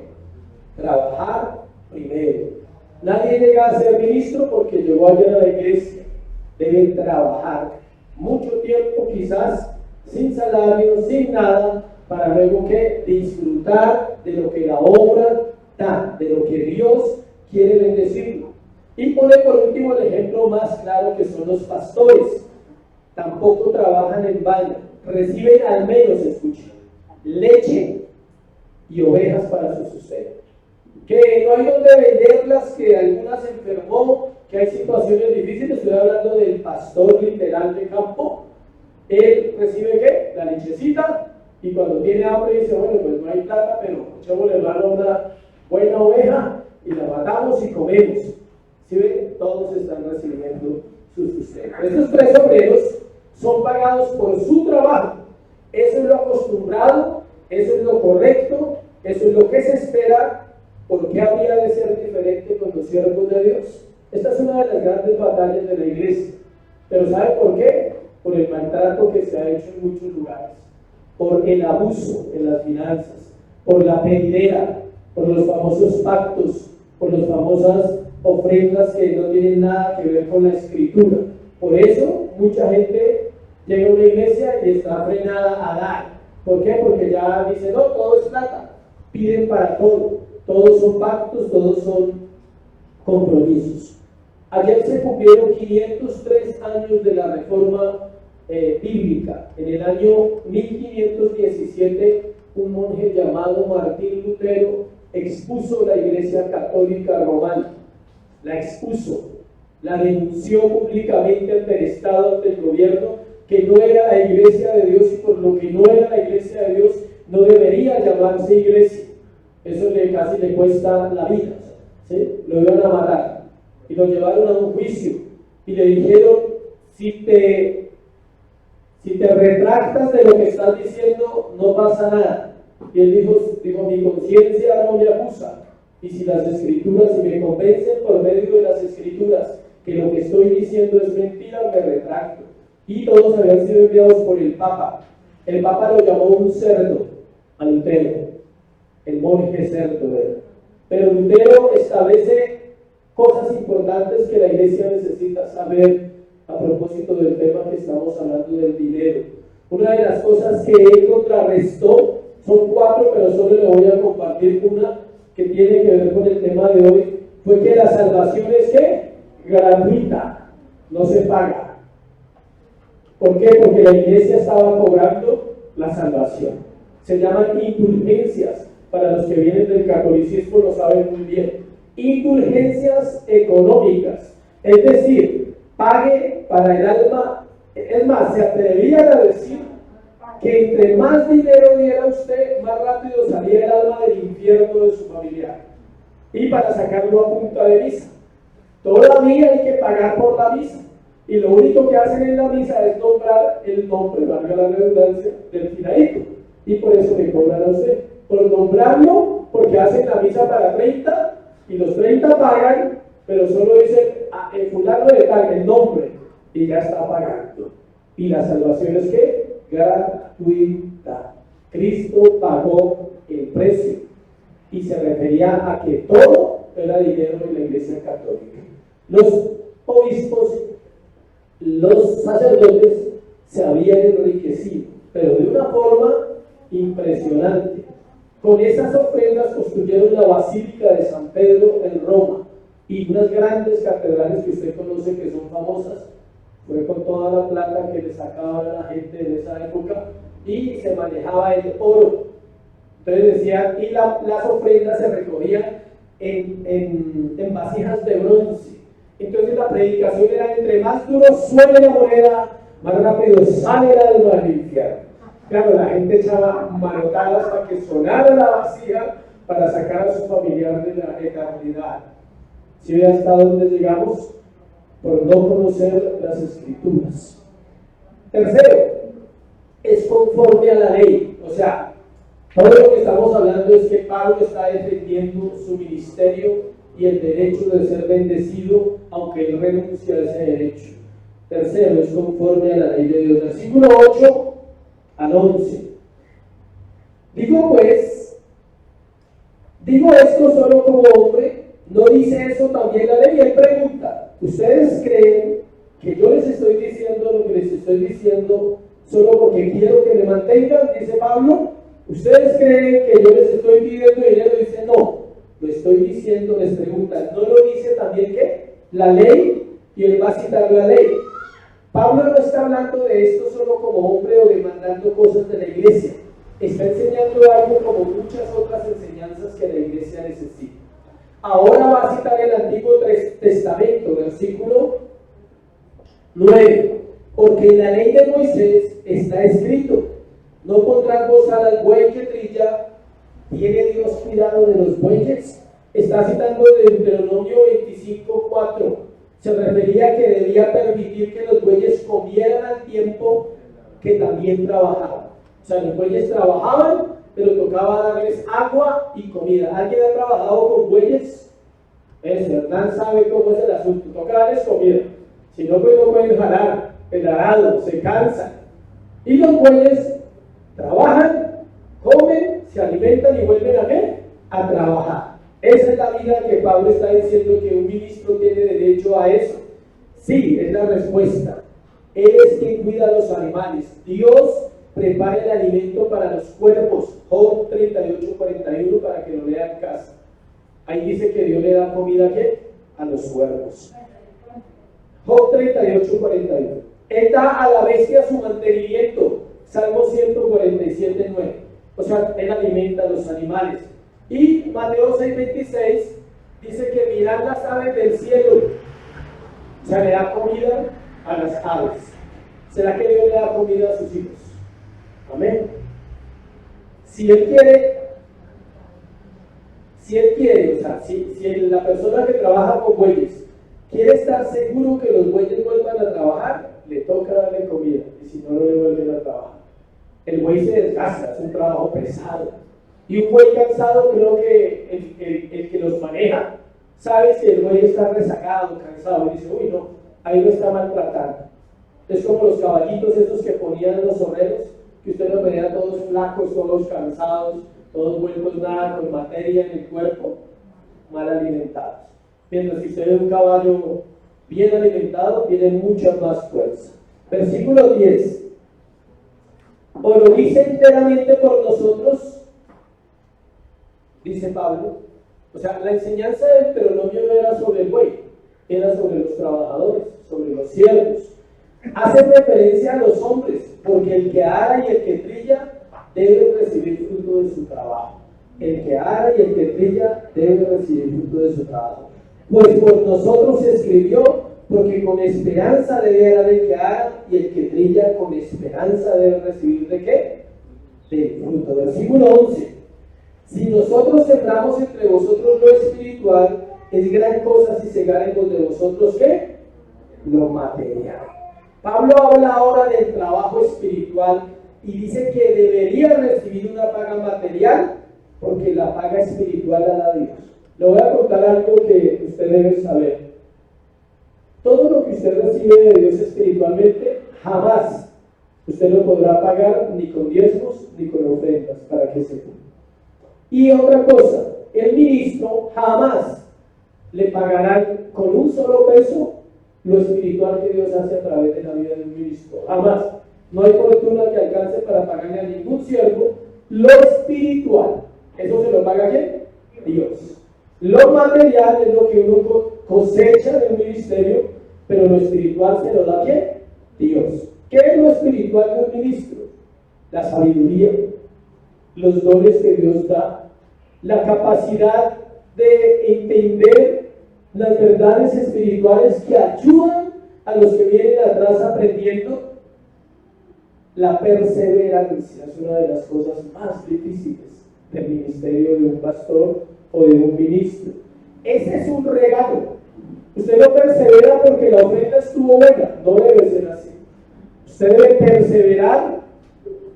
trabajar primero. Nadie llega a ser ministro porque llegó ayer a la iglesia. Debe trabajar mucho tiempo, quizás sin salario, sin nada, para luego que disfrutar de lo que la obra da, de lo que Dios quiere bendecirlo. Y pone por último el ejemplo más claro, que son los pastores. Tampoco trabajan en vano, reciben al menos, escuchen, leche y ovejas para su sustento. Que no hay donde venderlas, que algunas se enfermó, que hay situaciones difíciles. Estoy hablando del pastor literal de campo. Él recibe ¿qué? La lechecita, y cuando tiene hambre dice, bueno, pues no hay plata, pero echémosle mano a una buena oveja y la matamos y comemos. ¿Sí ven? Todos están recibiendo su sustento. Estos 3 obreros son pagados por su trabajo. Eso es lo acostumbrado, eso es lo correcto, eso es lo que se espera. ¿Por qué habría de ser diferente con los siervos de Dios? Esta es una de las grandes batallas de la iglesia. ¿Pero sabe por qué? Por el maltrato que se ha hecho en muchos lugares, por el abuso en las finanzas, por la pedidera, por los famosos pactos, por las famosas ofrendas que no tienen nada que ver con la escritura. Por eso mucha gente llega a una iglesia y está frenada a dar. ¿Por qué? Porque ya dicen, no, todo es plata, piden para todo, todos son pactos, todos son compromisos. Ayer se cumplieron 503 años de la reforma bíblica. En el año 1517, un monje llamado Martín Lutero expuso la Iglesia Católica Romana. La expuso, la denunció públicamente ante el Estado, ante el gobierno, que no era la Iglesia de Dios, y por lo que no era la Iglesia de Dios, no debería llamarse iglesia. Eso casi le cuesta la vida, ¿sí? Lo iban a matar y lo llevaron a un juicio y le dijeron, si te retractas de lo que estás diciendo, no pasa nada. Y él dijo, mi conciencia no me acusa, Y si las escrituras, si me convencen por medio de las escrituras que lo que estoy diciendo es mentira, me retracto. Y todos habían sido enviados por el Papa. El Papa lo llamó un cerdo a Lutero, el monje cerdo era. Pero Lutero establece cosas importantes que la iglesia necesita saber a propósito del tema que estamos hablando del dinero. Una de las cosas que él contrarrestó, son 4, pero solo le voy a compartir una que tiene que ver con el tema de hoy, fue que la salvación es ¿qué? Gratuita, no se paga. ¿Por qué? Porque la iglesia estaba cobrando la salvación. Se llaman indulgencias, para los que vienen del catolicismo lo saben muy bien. Indulgencias económicas, es decir, pague para el alma. Es más, se atrevían a decir que entre más dinero diera usted, más rápido salía el alma del infierno de su familiar. Y para sacarlo a punta de misa. Todavía hay que pagar por la misa. Y lo único que hacen en la misa es nombrar el nombre, valga la redundancia, del finadito. Y por eso le cobran a usted. Por nombrarlo, porque hacen la misa para 30, y los 30 pagan, pero solo dicen el fulano de tal, el nombre, y ya está pagando. Y la salvación es ¿qué? Gratuita. Cristo pagó el precio. Y se refería a que todo era dinero de la Iglesia Católica. Los obispos, los sacerdotes se habían enriquecido, pero de una forma impresionante. Con esas ofrendas construyeron la Basílica de San Pedro en Roma y unas grandes catedrales que usted conoce que son famosas. Fue con toda la plata que le sacaban a la gente de esa época y se manejaba el oro. Entonces decían, y las ofrendas se recogían en vasijas de bronce. Entonces la predicación era: entre más duro suene la moneda, más rápido sale el alma del infierno. Claro, la gente echaba manotadas para que sonara la vasija para sacar a su familiar de la eternidad. ¿Sí ve hasta dónde llegamos? Por no conocer las escrituras. Tercero, es conforme a la ley. O sea, todo lo que estamos hablando es que Pablo está defendiendo su ministerio y el derecho de ser bendecido, aunque él renuncia a ese derecho. Tercero, es conforme a la ley de Dios. Versículo 8 al 11. Digo esto solo como hombre, ¿no dice eso también la ley? Él pregunta: ¿ustedes creen que yo les estoy diciendo lo que les estoy diciendo solo porque quiero que me mantengan? Dice Pablo. ¿Ustedes creen que yo les estoy pidiendo dinero? Dice no, lo estoy diciendo, les preguntan, ¿no lo dice también qué? La ley, y él va a citar la ley. Pablo no está hablando de esto solo como hombre o demandando cosas de la iglesia. Está enseñando algo como muchas otras enseñanzas que la iglesia necesita. Ahora va a citar el Antiguo Testamento, versículo 9. Porque en la ley de Moisés está escrito: no pondrás bozal al buey que trilla. ¿Tiene Dios cuidado de los bueyes? Está citando de Deuteronomio 25:4. Se refería a que debía permitir que los bueyes comieran al tiempo que también trabajaban. O sea, los bueyes trabajaban, pero tocaba darles agua y comida. ¿Alguien ha trabajado con bueyes? Hernán sabe cómo es el asunto. Toca darles comida. Si no, pues no pueden jalar el arado, se cansan. Y los bueyes trabajan, comen, se alimentan y vuelven a trabajar. Esa es la vida que Pablo está diciendo que un ministro tiene derecho a eso. Sí, es la respuesta. Él es quien cuida a los animales. Dios prepara el alimento para los cuerpos. Job 38:41, para que lo lea en casa. Ahí dice que Dios le da comida a los cuerpos. Job 38:41. Él da a la bestia su mantenimiento. Salmo 147:9. O sea, él alimenta a los animales. Y Mateo 6:26 dice que mirad las aves del cielo. O sea, le da comida a las aves. ¿Será que Dios le da comida a sus hijos? Amén. Si él quiere, o sea, si la persona que trabaja con bueyes quiere estar seguro que los bueyes vuelvan a trabajar, le toca darle comida, y si no, no le vuelven a trabajar. El buey se desgasta, es un trabajo pesado. Y un buey cansado, creo que el que los maneja sabe si el buey está rezagado, cansado, y dice, uy, no, ahí lo está maltratando. Es como los caballitos esos que ponían los obreros, que usted los veía todos flacos, todos cansados, todos vueltos nada, con materia en el cuerpo, mal alimentados. Mientras que usted ve un caballo bien alimentado, tiene mucha más fuerza. Versículo 10. ¿O lo dice enteramente por nosotros? Dice Pablo. O sea, la enseñanza del Deuteronomio no era sobre el buey, era sobre los trabajadores, sobre los siervos. Hace referencia a los hombres, porque el que ara y el que trilla debe recibir fruto de su trabajo. El que ara y el que trilla debe recibir fruto de su trabajo. Pues por nosotros se escribió, porque con esperanza debe arar el que ara y el que trilla con esperanza debe recibir ¿de qué? De fruto. Versículo 11. Si nosotros sembramos entre vosotros lo espiritual, es gran cosa si segaremos de vosotros ¿qué? Lo material. Pablo habla ahora del trabajo espiritual y dice que debería recibir una paga material porque la paga espiritual la da Dios. Le voy a contar algo que usted debe saber. Todo lo que usted recibe de Dios espiritualmente, jamás usted lo podrá pagar ni con diezmos ni con ofrendas, para que sepa. Y otra cosa, el ministro jamás le pagará con un solo peso lo espiritual que Dios hace a través de la vida de un ministro. Jamás. No hay fortuna que alcance para pagarle a ningún siervo lo espiritual. ¿Eso se lo paga quién? Dios. Lo material es lo que uno cosecha de un ministerio, pero lo espiritual se lo da ¿quién? Dios. ¿Qué es lo espiritual de un ministro? La sabiduría, los dones que Dios da, la capacidad de entender las verdades espirituales que ayudan a los que vienen atrás aprendiendo. La perseverancia es una de las cosas más difíciles del ministerio de un pastor o de un ministro. Ese es un regalo. Usted no persevera porque la ofrenda estuvo buena, no debe ser así. Usted debe perseverar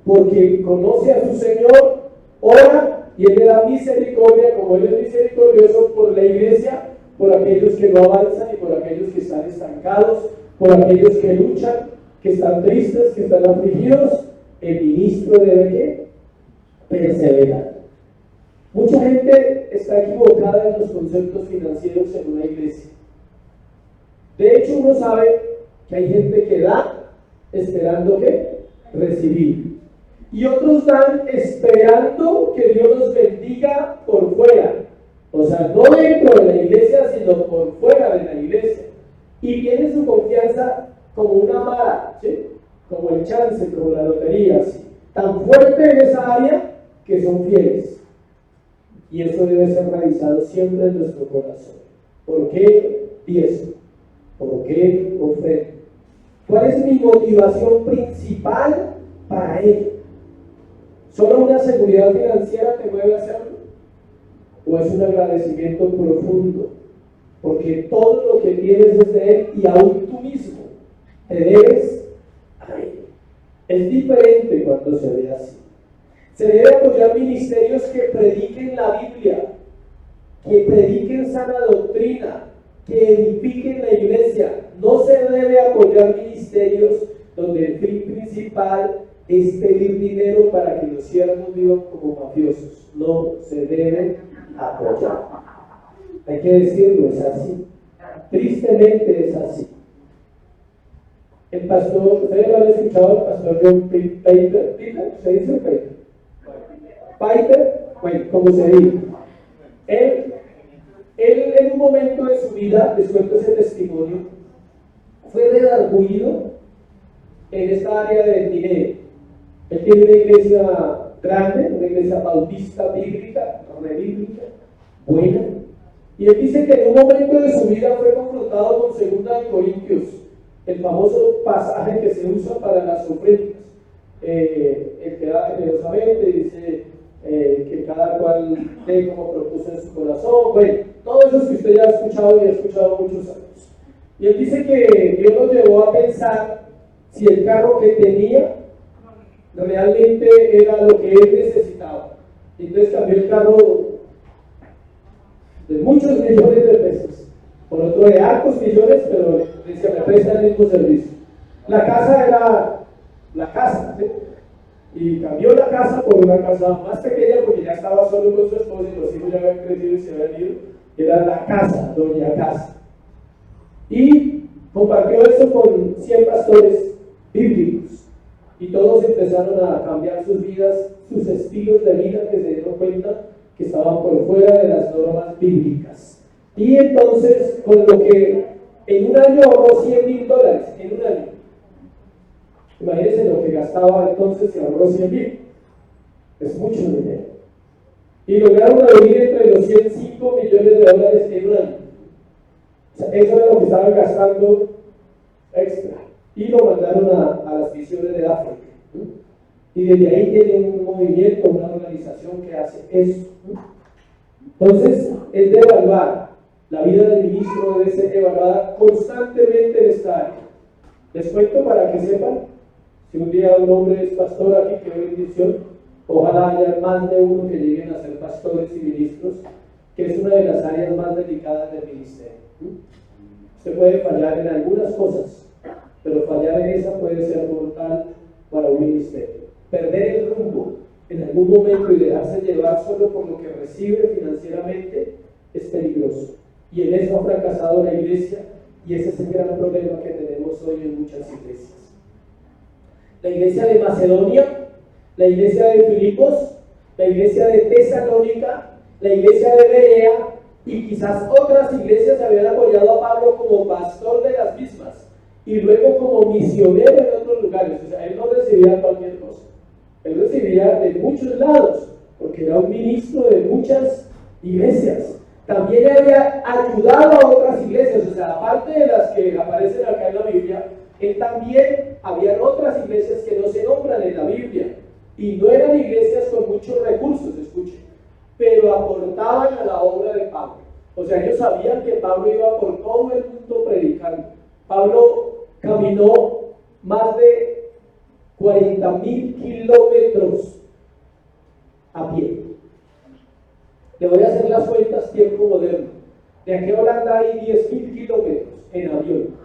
porque conoce a su Señor, ora y Él le da misericordia, como Él es misericordioso por la iglesia, por aquellos que no avanzan y por aquellos que están estancados, por aquellos que luchan, que están tristes, que están afligidos. El ministro debe ¿qué? Perseverar. Mucha gente está equivocada en los conceptos financieros en una iglesia. De hecho, uno sabe que hay gente que da esperando ¿qué? Recibir. Y otros dan esperando que Dios los bendiga por fuera. O sea, no dentro de la iglesia, sino por fuera de la iglesia. Y tienen su confianza como una mara, ¿sí? Como el chance, como la lotería, ¿sí? Tan fuerte en esa área que son fieles. Y eso debe ser realizado siempre en nuestro corazón. ¿Por qué diezmo? ¿Por qué ofrenda? ¿Cuál es mi motivación principal para ello? ¿Solo una seguridad financiera te mueve a hacerlo? ¿O es un agradecimiento profundo? Porque todo lo que tienes es de Él y aún tú mismo te debes a Él. Es diferente cuando se ve así. Se debe apoyar ministerios que prediquen la Biblia, que prediquen sana doctrina, que edifiquen la iglesia. No se debe apoyar ministerios donde el fin principal es pedir dinero para que los siervos vivan como mafiosos. No se debe apoyar. Hay que decirlo, es así. Tristemente es así. El pastor, ustedes lo han escuchado, el pastor John Piper, ¿se dice Piper? Piper, bueno, como se dice. Él en un momento de su vida, les cuento ese testimonio, fue redarguido en esta área del dinero. Él tiene una iglesia grande, una iglesia bautista bíblica, rebíblica, buena. Y él dice que en un momento de su vida fue confrontado con 2 de Corintios, el famoso pasaje que se usa para las ofrendas. El que da generosamente dice que cada cual dé como propuso en su corazón. Bueno, todo eso es que usted ya ha escuchado y ha escuchado muchos años. Y él dice que Dios lo llevó a pensar si el carro que tenía realmente era lo que él necesitaba. Entonces cambió el carro de muchos millones de pesos por otro de hartos millones, pero decía, me presta el mismo servicio. La casa era la casa, ¿sí? Y cambió la casa por una casa más pequeña porque ya estaba solo con su esposa y los hijos ya habían crecido y se habían ido. Era la casa, doña casa. Y compartió eso con 100 pastores bíblicos. Y todos empezaron a cambiar sus vidas, sus estilos de vida, que se dieron cuenta que estaban por fuera de las normas bíblicas. Y entonces, con lo que en un año ahorró $100,000, en un año. Imagínense lo que gastaba entonces, se ahorró 100,000. Es mucho dinero. Y lograron reunir entre los 105 millones de dólares en un año. O sea, eso era lo que estaban gastando extra. Y lo mandaron a las misiones de África. Y desde ahí tienen un movimiento, una organización que hace eso. Entonces, es de evaluar. La vida del ministro debe ser evaluada constantemente en esta área. Les cuento para que sepan, si un día un hombre es pastor aquí, qué bendición, ojalá haya más de uno que lleguen a ser pastores y ministros, que es una de las áreas más delicadas del ministerio. Usted puede fallar en algunas cosas, pero fallar en esa puede ser mortal para un ministerio. Perder el rumbo en algún momento y dejarse llevar solo por lo que recibe financieramente es peligroso. Y en eso ha fracasado la iglesia, y ese es el gran problema que tenemos hoy en muchas iglesias. La iglesia de Macedonia, la iglesia de Filipos, la iglesia de Tesalónica, la iglesia de Berea y quizás otras iglesias habían apoyado a Pablo como pastor de las mismas y luego como misionero en otros lugares. O sea, él no recibía cualquier cosa, él recibía de muchos lados porque era un ministro de muchas iglesias. También había ayudado a otras iglesias, o sea, aparte de las que aparecen acá en la Biblia, él también había otras iglesias que no se nombran en la Biblia y no eran iglesias con muchos recursos, escuchen, pero aportaban a la obra de Pablo. O sea, ellos sabían que Pablo iba por todo el mundo predicando. Pablo caminó más de 40,000 kilómetros a pie. Le voy a hacer las cuentas tiempo moderno. De aquí a Holanda hay 10,000 kilómetros en avión.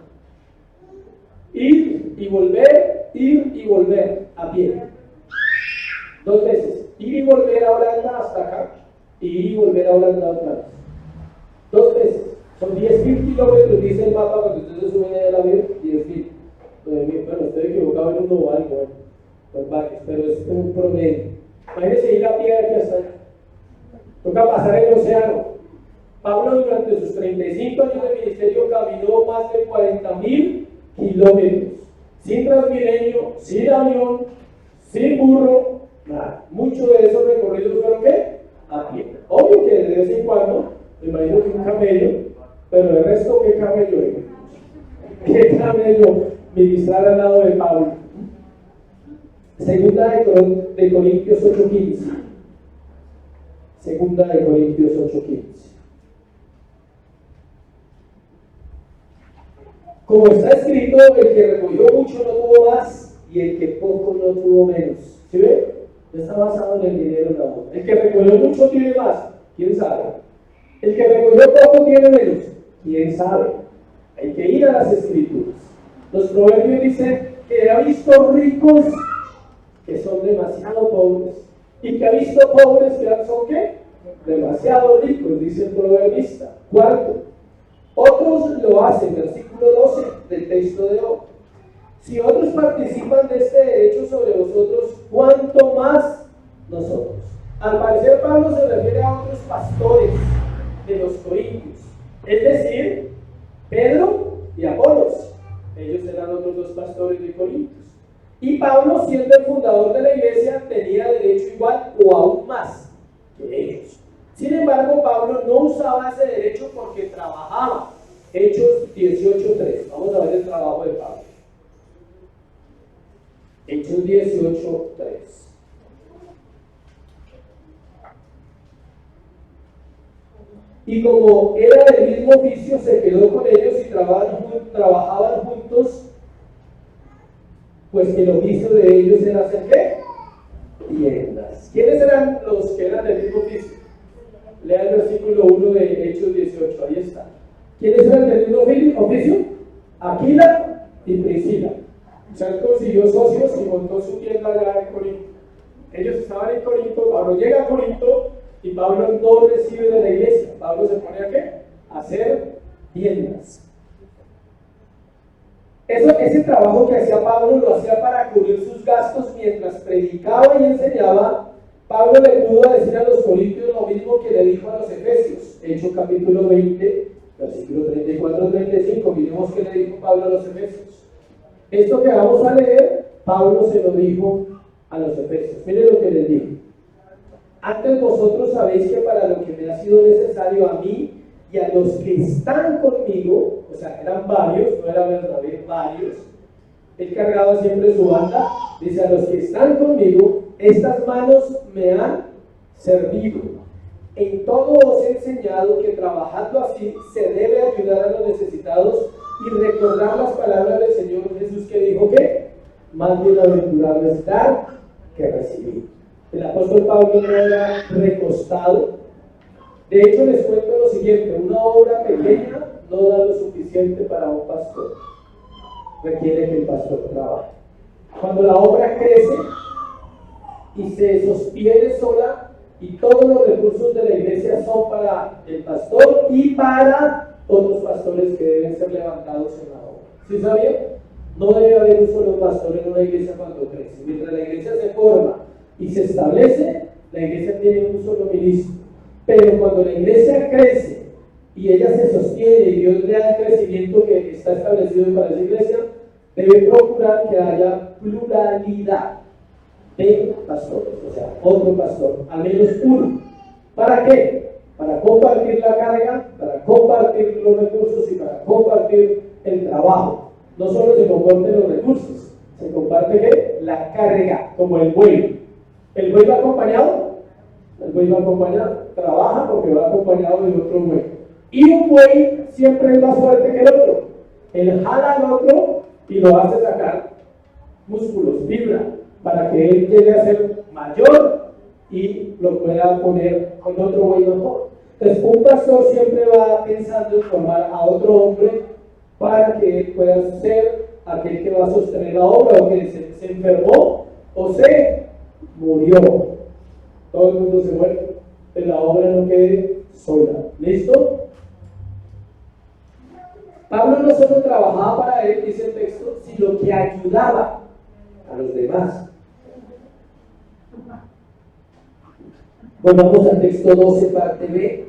Ir y volver a pie. 2 veces. Ir y volver a Holanda hasta acá. Ir y volver a Holanda otra vez. 2 veces. Son 10,000 kilómetros, dice el mapa cuando ustedes suben en el avión. 10,000. Bueno, estoy equivocado en uno o algo, pues varios, pero es un promedio. Imagínense ir a pie de aquí hasta allá. Toca pasar el océano. Pablo durante sus 35 años de ministerio caminó más de 40,000 kilómetros. Sin Transmilenio, sin avión, sin burro, nada. Muchos de esos recorridos fueron ¿qué? A pie. Obvio que de vez en cuando, me imagino que un camello, pero el resto, ¿qué camello es? ¿Qué camello ministrar al lado de Pablo? Segunda de Corintios 8:15. Segunda de Corintios 8:15. Como está escrito, el que recogió mucho no tuvo más y el que poco no tuvo menos. ¿Sí ve? No está basado en el dinero en la boca. El que recogió mucho tiene más, ¿quién sabe? El que recogió poco tiene menos, ¿quién sabe? Hay que ir a las escrituras. Los proverbios dicen que ha visto ricos que son demasiado pobres y que ha visto pobres que son ¿qué? Demasiado ricos, dice el proverbista. Cuarto, otros lo hacen, versículo 12 del texto de hoy. Si otros participan de este derecho sobre vosotros, ¿cuánto más nosotros? Al parecer Pablo se refiere a otros pastores de los corintios, es decir, Pedro y Apolos. Ellos eran otros 2 pastores de Corintios. Y Pablo, siendo el fundador de la iglesia, tenía derecho igual o aún más que ellos. Sin embargo, Pablo no usaba ese derecho porque trabajaba. Hechos 18:3. Vamos a ver el trabajo de Pablo. Hechos 18:3. Y como era del mismo oficio, se quedó con ellos y trabajaban juntos, pues que el oficio de ellos era hacer ¿qué? Tiendas. ¿Quiénes eran los que eran del mismo oficio? Lea el versículo 1 de Hechos 18, ahí está. ¿Quiénes eran del mismo oficio? Aquila y Priscila. O sea, él consiguió socios y montó su tienda allá en Corinto. Ellos estaban en Corinto, Pablo llega a Corinto y Pablo no recibe de la iglesia. Pablo se pone a ¿qué? A hacer tiendas. Ese trabajo que hacía Pablo lo hacía para cubrir sus gastos mientras predicaba y enseñaba. Pablo le pudo decir a los corintios lo mismo que le dijo a los efesios. Hechos capítulo 20, versículo 34-35. Miremos qué le dijo Pablo a los efesios. Esto que vamos a leer, Pablo se lo dijo a los efesios. Miren lo que les dijo. Antes vosotros sabéis que para lo que me ha sido necesario a mí y a los que están conmigo, o sea, eran varios, no era Bernabé, varios, él cargaba siempre su banda, dice, a los que están conmigo, estas manos me han servido. En todo os he enseñado que trabajando así se debe ayudar a los necesitados y recordar las palabras del Señor Jesús que dijo que más bienaventurado es dar que recibir. El apóstol Pablo no era recostado. De hecho, les cuento lo siguiente: una obra pequeña no da lo suficiente para un pastor. Requiere que el pastor trabaje. Cuando la obra crece y se sostiene sola y todos los recursos de la iglesia son para el pastor y para otros pastores que deben ser levantados en la obra. ¿Sí sabían? No debe haber un solo pastor en una iglesia cuando crece. Mientras la iglesia se forma y se establece, la iglesia tiene un solo ministro. Pero cuando la iglesia crece y ella se sostiene y Dios le da el crecimiento que está establecido para esa iglesia, debe procurar que haya pluralidad de pastores, o sea, otro pastor, al menos uno. ¿Para qué? Para compartir la carga, para compartir los recursos y para compartir el trabajo. No solo se comparten los recursos, se comparte ¿qué? La carga, como el buey. ¿El buey va acompañado? El buey va acompañado, trabaja porque va acompañado de otro buey. Y un buey siempre es más fuerte que el otro. Él jala al otro y lo hace sacar músculos, fibra, para que él llegue a ser mayor y lo pueda poner con otro buey mejor. Entonces, un pastor siempre va pensando en formar a otro hombre para que él pueda ser aquel que va a sostener la obra, o que se enfermó o se murió. Todo el mundo se muere, que la obra no quede sola. ¿Listo? Pablo no solo trabajaba para él, dice el texto, sino que ayudaba a los demás. Volvamos al texto 12, parte B.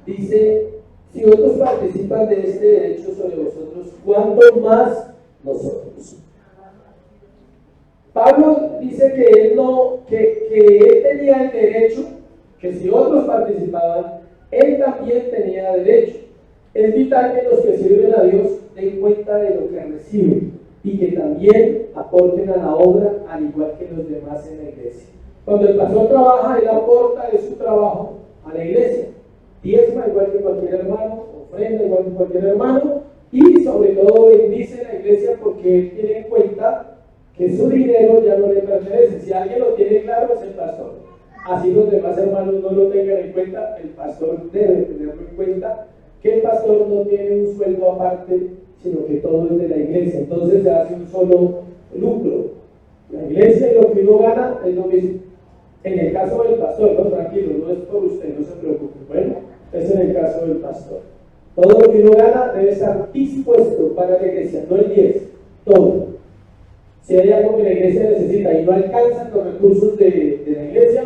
Dice, si otros participan de este derecho sobre vosotros, ¿cuánto más nosotros? Pablo dice que él tenía el derecho, que si otros participaban, él también tenía derecho. Es vital que los que sirven a Dios den cuenta de lo que reciben y que también aporten a la obra al igual que los demás en la iglesia. Cuando el pastor trabaja, él aporta de su trabajo a la iglesia. Diezma igual que cualquier hermano, ofrenda igual que cualquier hermano, y sobre todo bendice la iglesia porque él tiene en cuenta que su dinero ya no le pertenece. Si alguien lo tiene claro, es el pastor. Así los demás hermanos no lo tengan en cuenta, el pastor debe tenerlo en cuenta, que el pastor no tiene un sueldo aparte, sino que todo es de la iglesia. Entonces se hace un solo lucro. La iglesia y lo que uno gana es lo mismo. En el caso del pastor, no, tranquilo, no es por usted, no se preocupe. Bueno, es en el caso del pastor. Todo lo que uno gana debe estar dispuesto para la iglesia, no el 10, todo. Si hay algo que la iglesia necesita y no alcanzan los recursos de la iglesia,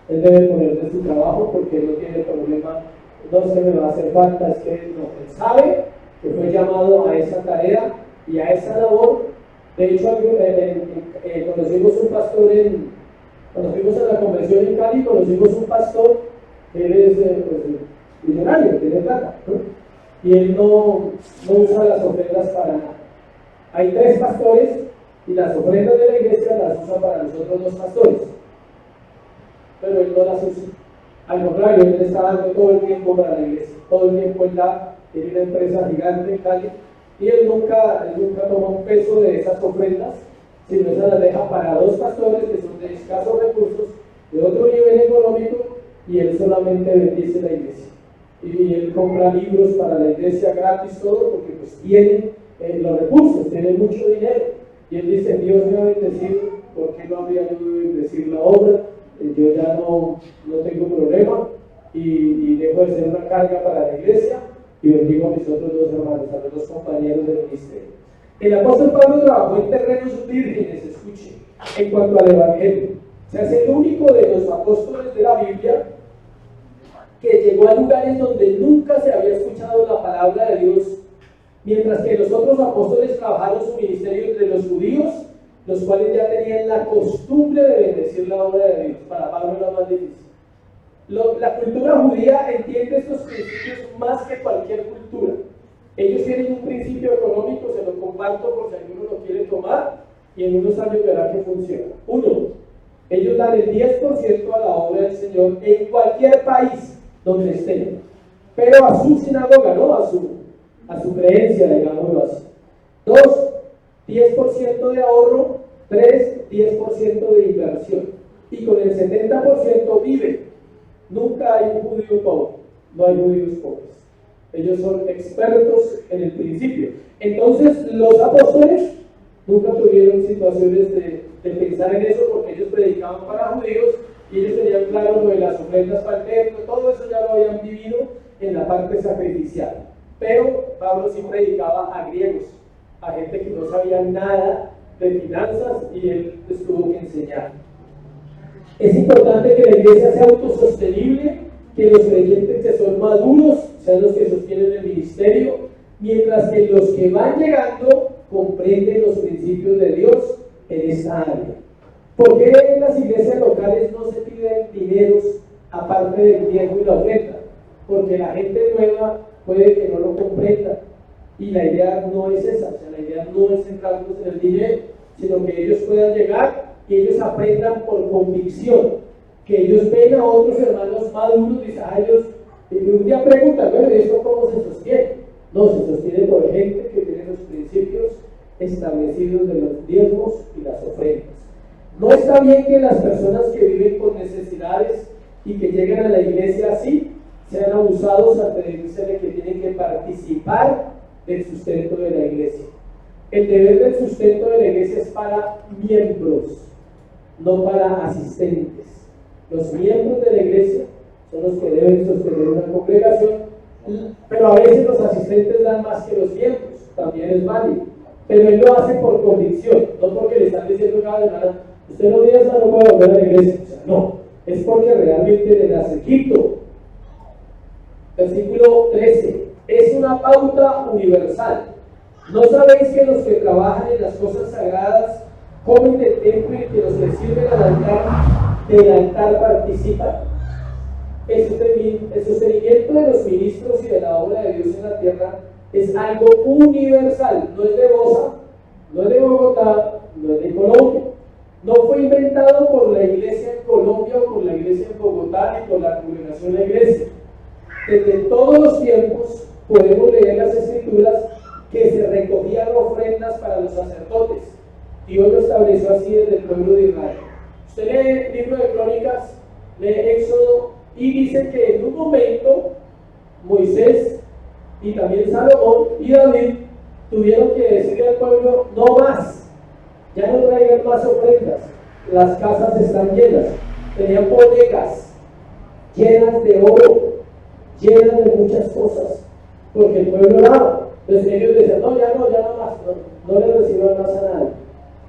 él debe poner de su trabajo porque él no tiene problema. No se me va a hacer falta, es que no, él sabe que fue llamado a esa tarea y a esa labor. De hecho, conocimos un pastor cuando fuimos a la convención en Cali, conocimos un pastor que él es millonario, tiene plata, ¿no? Y él no usa las ofrendas para nada. Hay 3 pastores y las ofrendas de la iglesia las usa para los otros 2 pastores, pero él no las usa. Al contrario, él está dando todo el tiempo para la iglesia, todo el tiempo él da. Tiene una empresa gigante en Cali y él nunca toma un peso de esas ofrendas, sino esas las deja para 2 pastores que son de escasos recursos de otro nivel económico, y él solamente bendice la iglesia. Y él compra libros para la iglesia gratis, todo, porque pues tiene los recursos, tiene mucho dinero. Y él dice, Dios me ha bendecido, ¿por qué no habría yo de bendecir la obra? Yo ya no tengo problema y dejo de ser una carga para la iglesia y bendigo a mis otros dos hermanos, a los dos compañeros del ministerio. El apóstol Pablo trabajó en terrenos vírgenes, escuche, en cuanto al evangelio. O sea, es el único de los apóstoles de la Biblia que llegó a lugares donde nunca se había escuchado la palabra de Dios, mientras que los otros apóstoles trabajaron su ministerio entre los judíos, los cuales ya tenían la costumbre de bendecir la obra de Dios. Para Pablo era más difícil. La cultura judía entiende estos principios más que cualquier cultura. Ellos tienen un principio económico, se lo comparto por si alguno lo quiere tomar, y en unos años verá que funciona. Uno, ellos dan el 10% a la obra del Señor en cualquier país donde estén, pero a su sinagoga, ¿no? A su creencia, digámoslo así. Dos, 10% de ahorro. Tres, 10% de inversión. Y con el 70% vive. Nunca hay un judío pobre, no hay judíos pobres. Ellos son expertos en el principio. Entonces, los apóstoles nunca tuvieron situaciones de pensar en eso, porque ellos predicaban para judíos y ellos tenían claro lo de las ofrendas para el templo, todo eso ya lo habían vivido en la parte sacrificial. Pero Pablo sí predicaba a griegos, a gente que no sabía nada de finanzas, y él les tuvo que enseñar. Es importante que la iglesia sea autosostenible, que los creyentes que son maduros sean los que sostienen el ministerio, mientras que los que van llegando comprenden los principios de Dios en esta área. ¿Por qué en las iglesias locales no se piden dineros aparte del diezmo y la ofrenda? Porque la gente nueva puede que no lo comprenda, y la idea no es esa. O sea, la idea no es centrarnos en el dinero, sino que ellos puedan llegar y ellos aprendan por convicción, que ellos ven a otros hermanos maduros y dicen, ellos, y un día preguntan, bueno, ¿y esto cómo se sostiene? No, se sostiene por gente que tiene los principios establecidos de los diezmos y las ofrendas. No está bien que las personas que viven con necesidades y que llegan a la iglesia así sean abusados ante decirle que tienen que participar del sustento de la iglesia. El deber del sustento de la iglesia es para miembros, no para asistentes. Los miembros de la iglesia son los que deben sostener una congregación, pero a veces los asistentes dan más que los miembros, también es válido. Pero él lo hace por convicción, no porque le están diciendo cada semana, usted no diga eso, no puede volver a la iglesia. O sea, no, es porque realmente le nace. Quinto, versículo 13, es una pauta universal. ¿No sabéis que los que trabajan en las cosas sagradas comen del templo, y que los que sirven del altar participan? El sostenimiento de los ministros y de la obra de Dios en la tierra es algo universal, no es de Bosa, no es de Bogotá, no es de Colombia. No fue inventado por la iglesia en Colombia o por la iglesia en Bogotá ni por la congregación de la iglesia. Desde todos los tiempos podemos leer las escrituras que se recogían ofrendas para los sacerdotes. Dios lo estableció así desde el pueblo de Israel. Usted lee el libro de Crónicas, lee Éxodo, y dice que en un momento Moisés y también Salomón y David tuvieron que decirle al pueblo, no más, ya no traigan más ofrendas, las casas están llenas. Tenían bodegas llenas de oro, llenas de muchas cosas, porque el pueblo daba. Entonces ellos decían, no más, no le reciban más a nadie.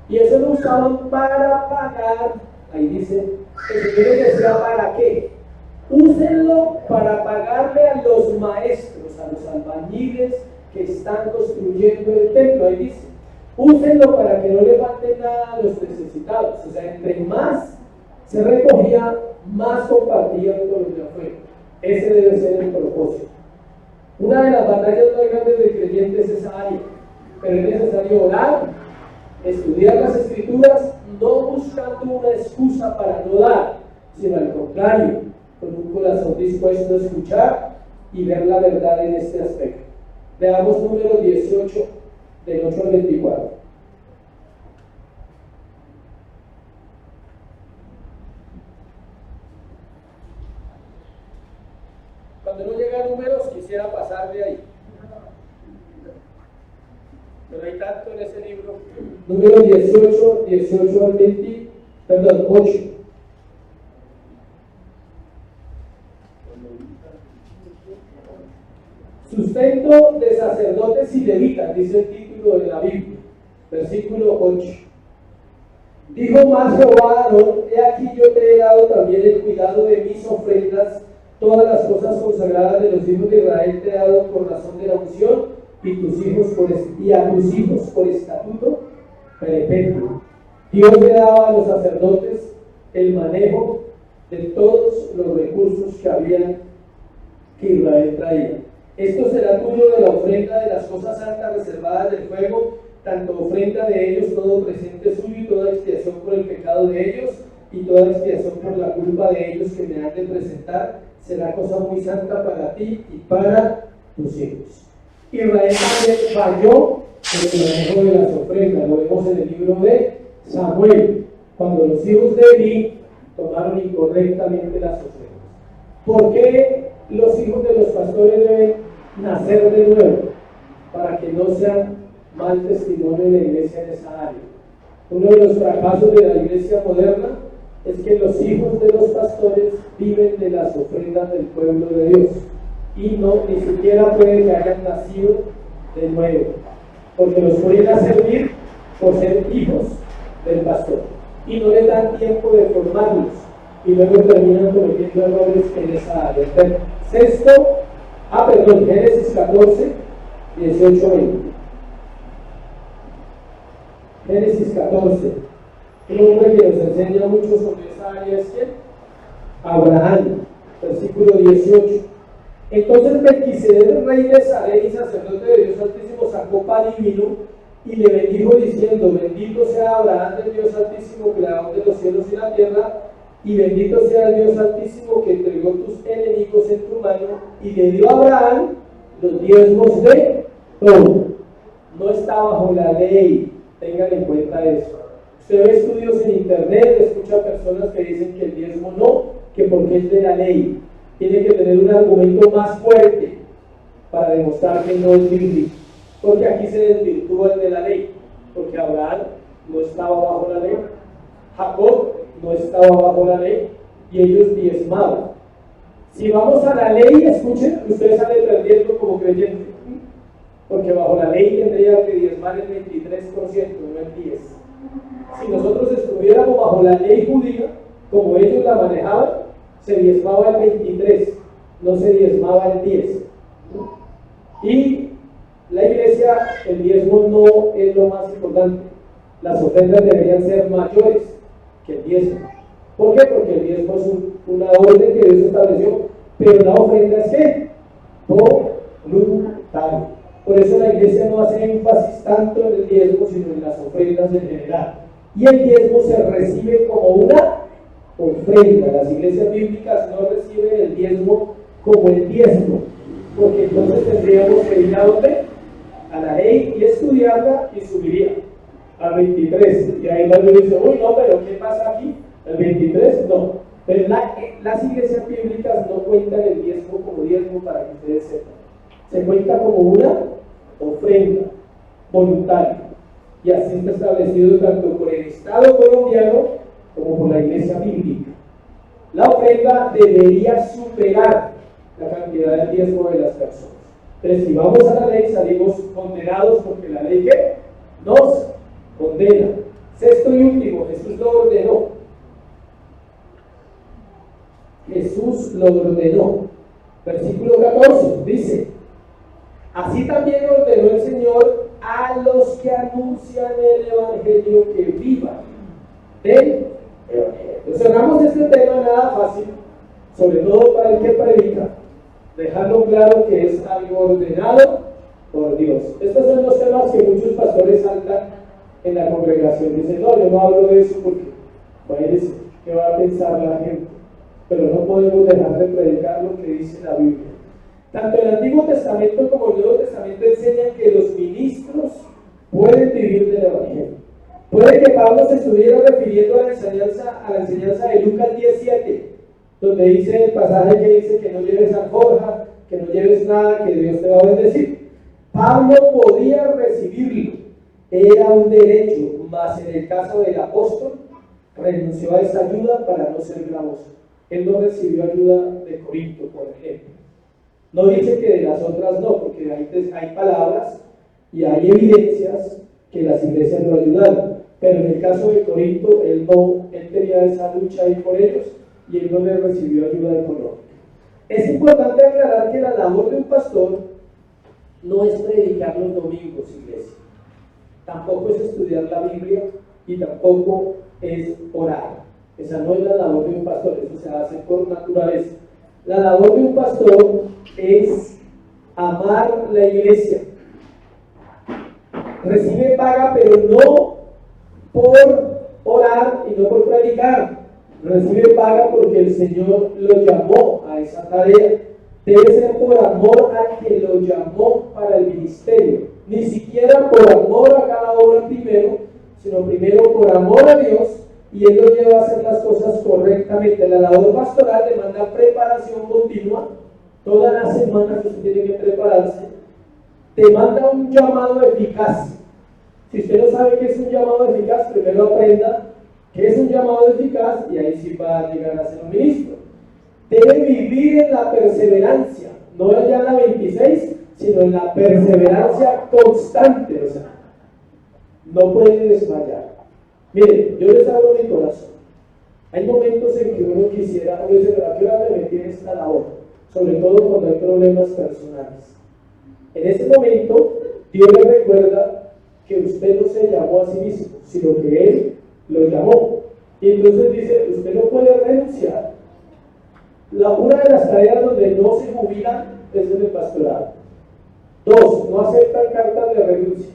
Y eso lo usaban para pagar, ahí dice, el Señor les decía, ¿para qué? Úsenlo para pagarle a los maestros, a los albañiles que están construyendo el templo. Ahí dice, úsenlo para que no le falte nada a los necesitados. O sea, entre más se recogía, más compartían con los de afuera. Ese debe ser el propósito. Una de las batallas más grandes del creyente es esa área, pero es necesario orar, estudiar las escrituras, no buscando una excusa para no dar, sino al contrario, con un corazón dispuesto a escuchar y ver la verdad en este aspecto. Veamos número 18, del 8 al 24. no hay tanto en ese libro. Número 18, 18 al 20, perdón, 8. Sustento de sacerdotes y levitas, dice el título de la Biblia, versículo 8. Dijo más Jehová a Aarón: he aquí yo te he dado también el cuidado de mis ofrendas, todas las cosas consagradas de los hijos de Israel te he dado por razón de la unción, y a tus hijos por estatuto perpetuo. Dios le daba a los sacerdotes el manejo de todos los recursos que Israel traía. Esto será tuyo de la ofrenda de las cosas santas reservadas del fuego, tanto ofrenda de ellos, todo presente suyo, y toda expiación por el pecado de ellos, y toda expiación por la culpa de ellos que me han de presentar, será cosa muy santa para ti y para tus hijos. Israel también falló en el manejo de las ofrendas, lo vemos en el libro de Samuel, cuando los hijos de Eli tomaron incorrectamente las ofrendas. ¿Por qué los hijos de los pastores deben nacer de nuevo? Para que no sean mal testimonio de la iglesia en esa área. Uno de los fracasos de la iglesia moderna es que los hijos de los pastores viven de las ofrendas del pueblo de Dios y ni siquiera puede que hayan nacido de nuevo, porque los ponen a servir por ser hijos del pastor y no les dan tiempo de formarlos y luego terminan cometiendo errores en esa área. Génesis 14, 18, 20. Génesis 14. Un hombre que nos enseña mucho sobre esa área es ¿quién? Abraham, versículo 18. Entonces Melquisedec, rey de Salem y sacerdote de Dios Altísimo, sacó pan y vino y le bendijo diciendo: bendito sea Abraham del Dios Altísimo, creador de los cielos y la tierra, y bendito sea el Dios Altísimo que entregó tus enemigos en tu mano. Y le dio a Abraham los diezmos de todo. No está bajo la ley, tengan en cuenta eso. Usted ve estudios en internet, escucha personas que dicen que el diezmo no, que porque es de la ley. Tiene que tener un argumento más fuerte para demostrar que no es bíblico, porque aquí se desvirtúa el de la ley, porque Abraham no estaba bajo la ley, Jacob no estaba bajo la ley, y ellos diezmaban. Si vamos a la ley, escuchen, ustedes salen perdiendo como creyentes, porque bajo la ley tendría que diezmar el 23%, no el 10%. Si nosotros estuviéramos bajo la ley judía, como ellos la manejaban, se diezmaba el 23%, no se diezmaba el 10%. Y la iglesia, el diezmo no es lo más importante. Las ofrendas deberían ser mayores que el diezmo. ¿Por qué? Porque el diezmo es una orden que Dios estableció, pero la ofrenda es ¿qué? Voluntaria. Por eso la iglesia no hace énfasis tanto en el diezmo, sino en las ofrendas en general. Y el diezmo se recibe como una ofrenda. Las iglesias bíblicas no reciben el diezmo como el diezmo, porque entonces tendríamos que ir a ¿dónde? A la ley y estudiarla, y subiría al 23. Y ahí alguien dice: uy, no, pero ¿qué pasa aquí? El 23, no. Pero las iglesias bíblicas no cuentan el diezmo como diezmo, para que ustedes sepan. Se cuenta como una ofrenda voluntaria, y así está establecido tanto por el Estado colombiano como por la iglesia bíblica. La ofrenda debería superar la cantidad del diezmo de las personas. Entonces, si vamos a la ley, salimos condenados, porque la ley ¿qué? Nos condena. Sexto y último, Jesús lo ordenó. Jesús lo ordenó. Versículo 14 dice: así también ordenó el Señor a los que anuncian el Evangelio que vivan del Evangelio. Entonces, hagamos este tema nada fácil, sobre todo para el que predica, dejando claro que es algo ordenado por Dios. Estos son los temas que muchos pastores saltan en la congregación. Dicen: no, yo no hablo de eso porque parece que va a pensar la gente. Pero no podemos dejar de predicar lo que dice la Biblia. Tanto el Antiguo Testamento como el Nuevo Testamento enseñan que los ministros pueden vivir del Evangelio. Puede que Pablo se estuviera refiriendo a la enseñanza de Lucas 17, donde dice el pasaje que dice que no lleves alforja, que no lleves nada, que Dios te va a bendecir. Pablo podía recibirlo, era un derecho, mas en el caso del apóstol renunció a esa ayuda para no ser gravoso. Él no recibió ayuda de Corinto, por ejemplo. No dice que de las otras no, porque hay palabras y hay evidencias que las iglesias lo ayudaron. Pero en el caso de Corinto, él tenía esa lucha ahí por ellos y él no le recibió ayuda económica. Es importante aclarar que la labor de un pastor no es predicar los domingos, iglesia. Tampoco es estudiar la Biblia y tampoco es orar. Esa no es la labor de un pastor, eso se hace por naturaleza. La labor de un pastor es amar la iglesia. Recibe paga, pero no por orar y no por predicar. Recibe paga porque el Señor lo llamó a esa tarea. Debe ser por amor al que lo llamó para el ministerio. Ni siquiera por amor a cada obra primero, sino primero por amor a Dios, y Él lo lleva a hacer las cosas correctamente. La labor pastoral demanda preparación continua. Todas las semanas usted tiene que prepararse. Demanda un llamado eficaz. Si usted no sabe qué es un llamado eficaz, primero aprenda qué es un llamado eficaz y ahí sí va a llegar a ser un ministro. Debe vivir en la perseverancia, no ya en la 26, sino en la perseverancia constante. O sea, no puede desmayar. Miren, yo les abro mi corazón. Hay momentos en que uno quisiera, uno dice, pero ¿a qué hora me metí en esta labor? Sobre todo cuando hay problemas personales. En ese momento, Dios le recuerda que usted no se llamó a sí mismo, sino que Él lo llamó. Y entonces dice, usted no puede renunciar. Una de las tareas donde no se jubilan es en el pastorado. 2, no aceptan cartas de renuncia.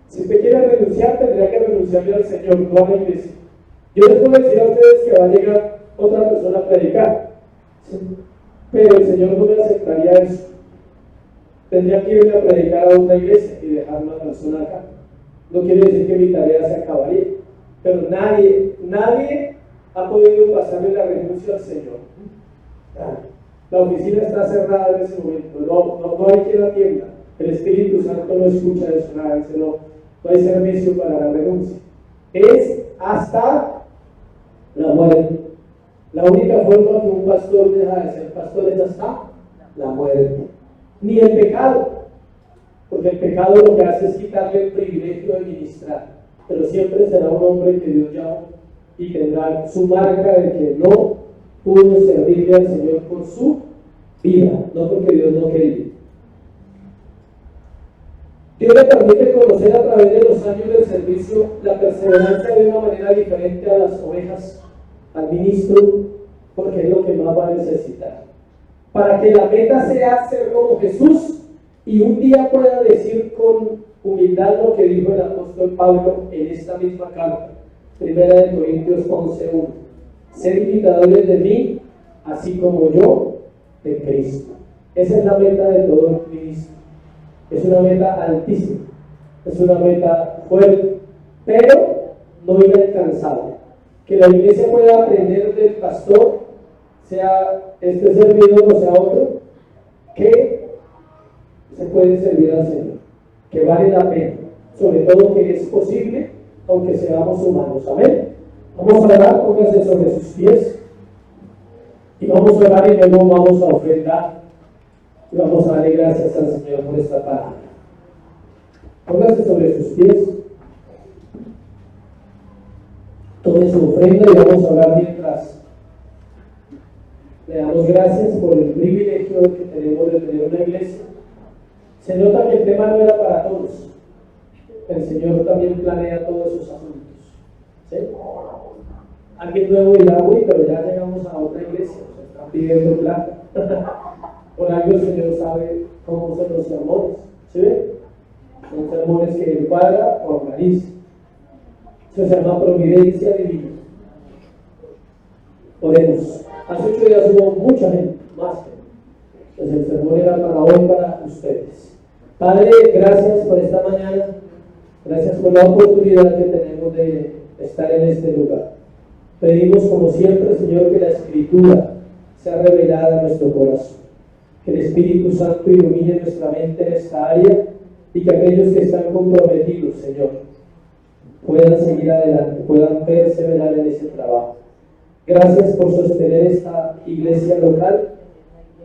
Si usted quiere renunciar, tendría que renunciarle al Señor, no a la iglesia. Yo les puedo decir a ustedes que va a llegar otra persona a predicar, ¿sí? Pero el Señor no me aceptaría eso. Tendría que irme a predicar a otra iglesia y dejar una persona acá. No quiere decir que mi tarea se acabaría, pero nadie ha podido pasarle la renuncia al Señor. La oficina está cerrada en ese momento, no hay quien atienda. El Espíritu Santo no escucha eso, nada, dice no hay servicio para la renuncia. Es hasta la muerte. La única forma que un pastor deja de ser pastor es hasta la muerte. Ni el pecado, porque el pecado lo que hace es quitarle el privilegio de ministrar, pero siempre será un hombre que Dios llamó y tendrá su marca de que no pudo servirle al Señor por su vida, no porque Dios no quería. Dios le permite conocer a través de los años del servicio la perseverancia de una manera diferente a las ovejas, al ministro, porque es lo que más va a necesitar. Para que la meta sea ser como Jesús y un día pueda decir con humildad lo que dijo el apóstol Pablo en esta misma carta, 1 Corintios 11:1. Ser imitadores de mí, así como yo de Cristo. Esa es la meta de todo el ministro. Es una meta altísima, es una meta fuerte, pero no inalcanzable. Que la iglesia pueda aprender del pastor, sea este servidor o sea otro, que se puede servir al Señor, que vale la pena, sobre todo que es posible, aunque seamos humanos. Amén. Vamos a orar, póngase sobre sus pies y vamos a orar y luego vamos a ofrendar. Y vamos a darle gracias al Señor por esta palabra. Póngase sobre sus pies. Tome su ofrenda y vamos a orar mientras le damos gracias por el privilegio que tenemos de tener una iglesia. Se nota que el tema no era para todos. El Señor también planea todos esos asuntos. ¿Sí? Alguien nuevo dirá, uy, pero ya llegamos a otra iglesia, o sea, están pidiendo plata. Por algo el Señor sabe cómo son los sermones. ¿Sí ven? Son sermones que el Padre organiza. Eso se llama providencia divina. Oremos. Hace 8 días hubo mucha gente, más gente. Entonces el sermón era para hoy, para ustedes. Padre, gracias por esta mañana. Gracias por la oportunidad que tenemos de estar en este lugar. Pedimos como siempre, Señor, que la Escritura sea revelada en nuestro corazón. Que el Espíritu Santo ilumine nuestra mente en esta área y que aquellos que están comprometidos, Señor, puedan seguir adelante, puedan perseverar en ese trabajo. Gracias por sostener esta iglesia local.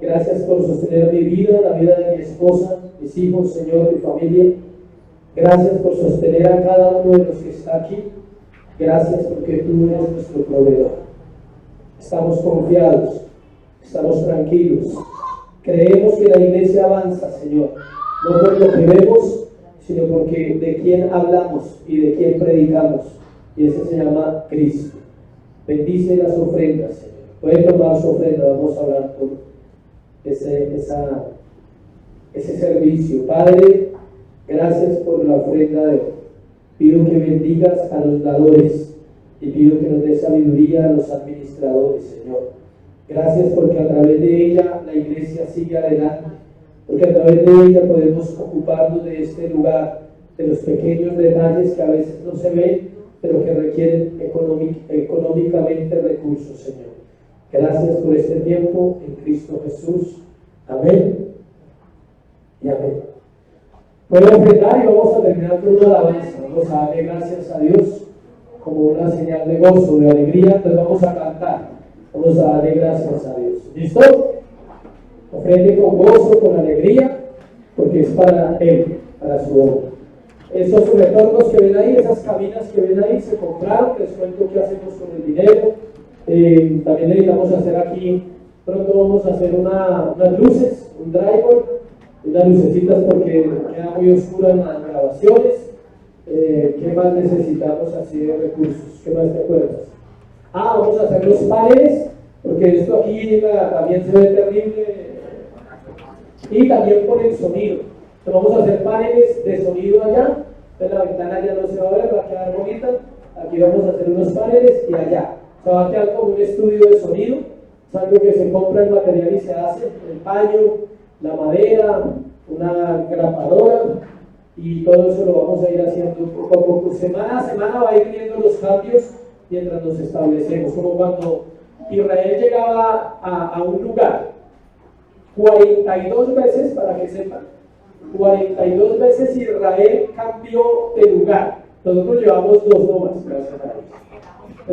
Gracias por sostener mi vida, la vida de mi esposa, mis hijos, Señor, mi familia. Gracias por sostener a cada uno de los que está aquí. Gracias porque tú eres nuestro proveedor. Estamos confiados, estamos tranquilos. Creemos que la iglesia avanza, Señor, no por lo que vemos, sino porque de quién hablamos y de quién predicamos. Y ese se llama Cristo. Bendice las ofrendas, Señor. Pueden tomar su ofrenda, vamos a hablar por ese servicio. Padre, gracias por la ofrenda de hoy. Pido que bendigas a los dadores y pido que nos dé sabiduría a los administradores, Señor. Gracias porque a través de ella la iglesia sigue adelante, porque a través de ella podemos ocuparnos de este lugar, de los pequeños detalles que a veces no se ven, pero que requieren económicamente recursos, Señor. Gracias por este tiempo en Cristo Jesús. Amén y amén. Pueden ofrendar y vamos a terminar con una alabanza. Vamos a darle gracias a Dios como una señal de gozo, de alegría. Entonces vamos a cantar. Vamos a darle gracias a Dios. ¿Listo? Ofrende con gozo, con alegría, porque es para Él, para su obra. Esos retornos que ven ahí, esas cabinas que ven ahí, se compraron. Les cuento qué hacemos con el dinero. También necesitamos hacer aquí, pronto vamos a hacer unas luces, un drywall, unas lucecitas porque queda muy oscura en las grabaciones. ¿Qué más necesitamos así de recursos? ¿Qué más te acuerdas? Vamos a hacer los paneles, porque esto aquí también se ve terrible. Y también por el sonido. Entonces vamos a hacer paneles de sonido allá. Entonces la ventana ya no se va a ver, va a quedar bonita. Aquí vamos a hacer unos paneles y allá. O sea, va a quedar como un estudio de sonido. Es algo que se compra el material y se hace. El paño, la madera, una grapadora. Y todo eso lo vamos a ir haciendo poco a poco. Semana a semana va a ir viendo los cambios mientras nos establecemos. Como cuando Israel llegaba a un lugar. 42 veces, para que sepan, 42 veces Israel cambió de lugar. Nosotros llevamos 2 nomás, gracias a Dios.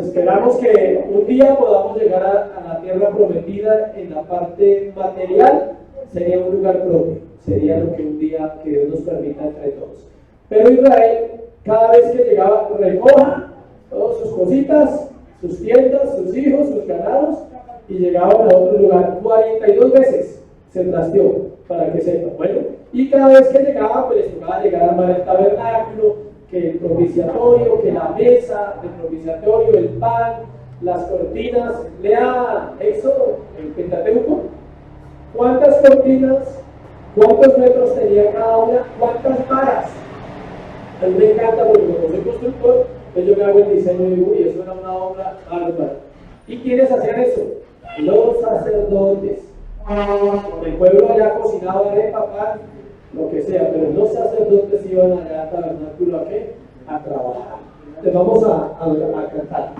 Esperamos que un día podamos llegar a la tierra prometida en la parte material. Sería un lugar propio, sería lo que un día que Dios nos permita entre todos. Pero Israel, cada vez que llegaba, recoja todas sus cositas, sus tiendas, sus hijos, sus ganados, y llegaban a otro lugar. 42 veces se trasteó, para que sepan. Bueno, y cada vez que llegaba, pues les tocaba llegar a armar el tabernáculo, que el propiciatorio, que la mesa del propiciatorio, el pan, las cortinas. Lea Éxodo, el Pentateuco. ¿Cuántas cortinas? ¿Cuántos metros tenía cada una? ¿Cuántas varas? A mí me encanta porque como soy constructor, pues yo me hago el diseño y digo, y eso era una obra bárbara. ¿Y quiénes hacían eso? Los sacerdotes. El pueblo allá cocinaba arepa, pan, lo que sea, pero los sacerdotes iban allá al tabernáculo ¿a qué? A trabajar. Entonces vamos a cantar.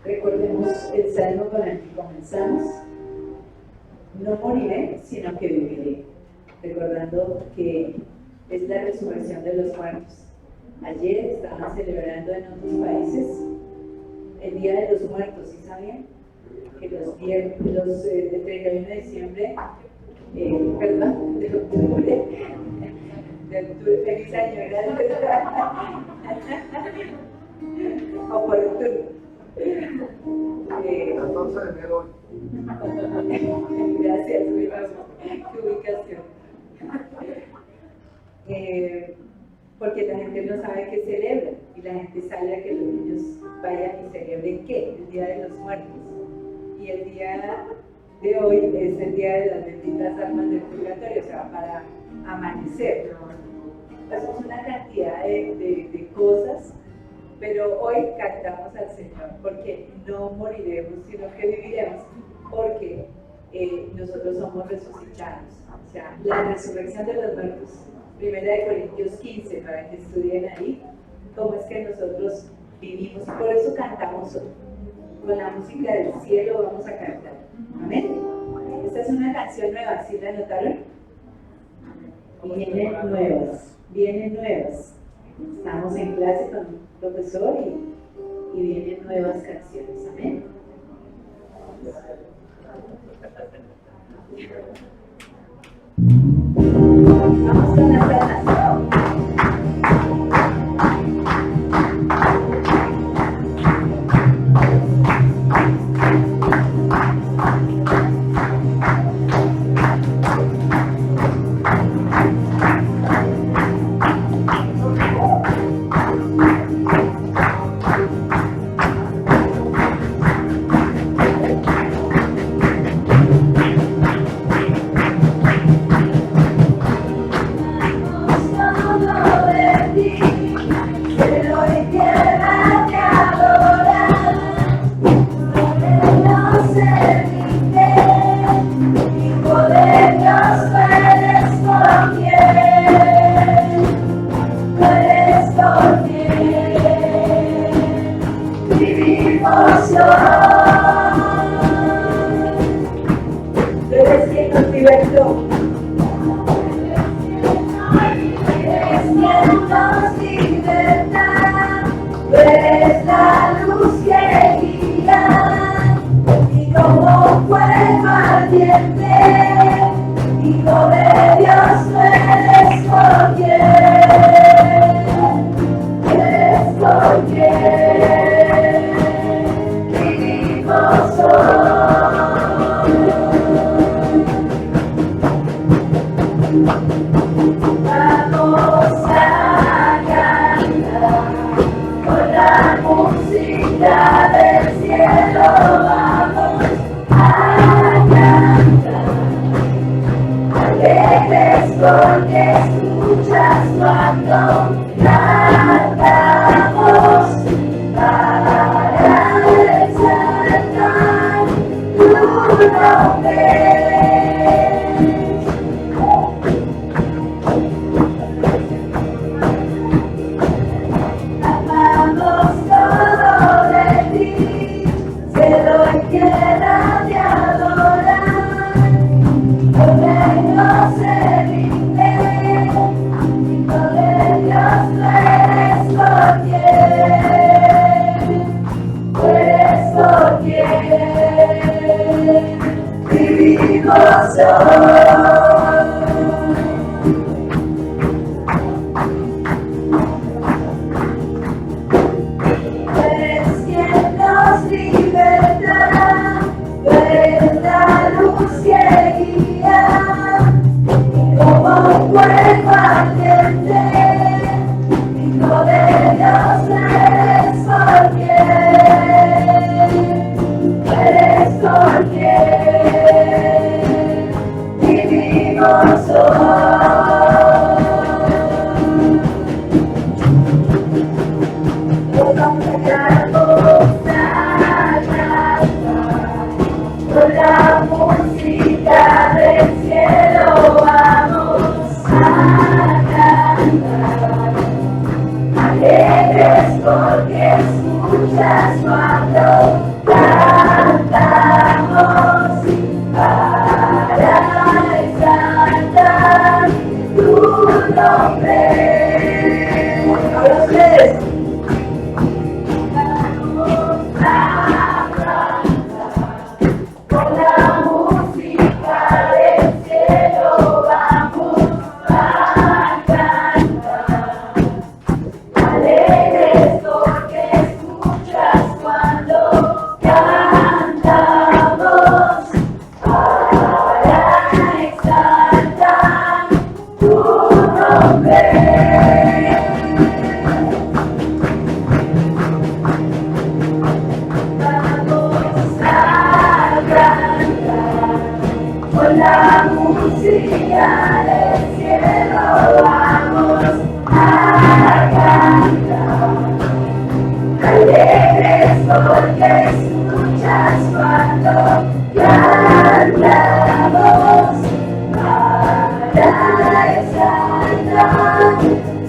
Recordemos el salmo con el que comenzamos. No moriré, sino que viviré. Recordando que es la resurrección de los muertos. Ayer estaban celebrando en otros países el Día de los Muertos, ¿sí sabían? Que los del 31 de diciembre, perdón, de octubre, feliz año, gracias. O por octubre. 14 de enero hoy. Gracias, qué ubicación. Porque la gente no sabe qué celebra y la gente sale a que los niños vayan y celebren ¿qué? El Día de los Muertos. Y el día de hoy es el Día de las benditas almas del purgatorio, o sea, para amanecer. Hacemos una cantidad de cosas, pero hoy cantamos al Señor porque no moriremos, sino que viviremos, porque nosotros somos resucitados. O sea, la resurrección de los muertos. 1 Corintios 15, para que estudien ahí cómo es que nosotros vivimos. Por eso cantamos hoy. Con la música del cielo vamos a cantar. Amén. Esta es una canción nueva, ¿sí la notaron? Vienen nuevas. Estamos en clase con un profesor y vienen nuevas canciones. Amén. Vamos con las palmas.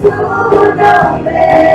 Tu nombre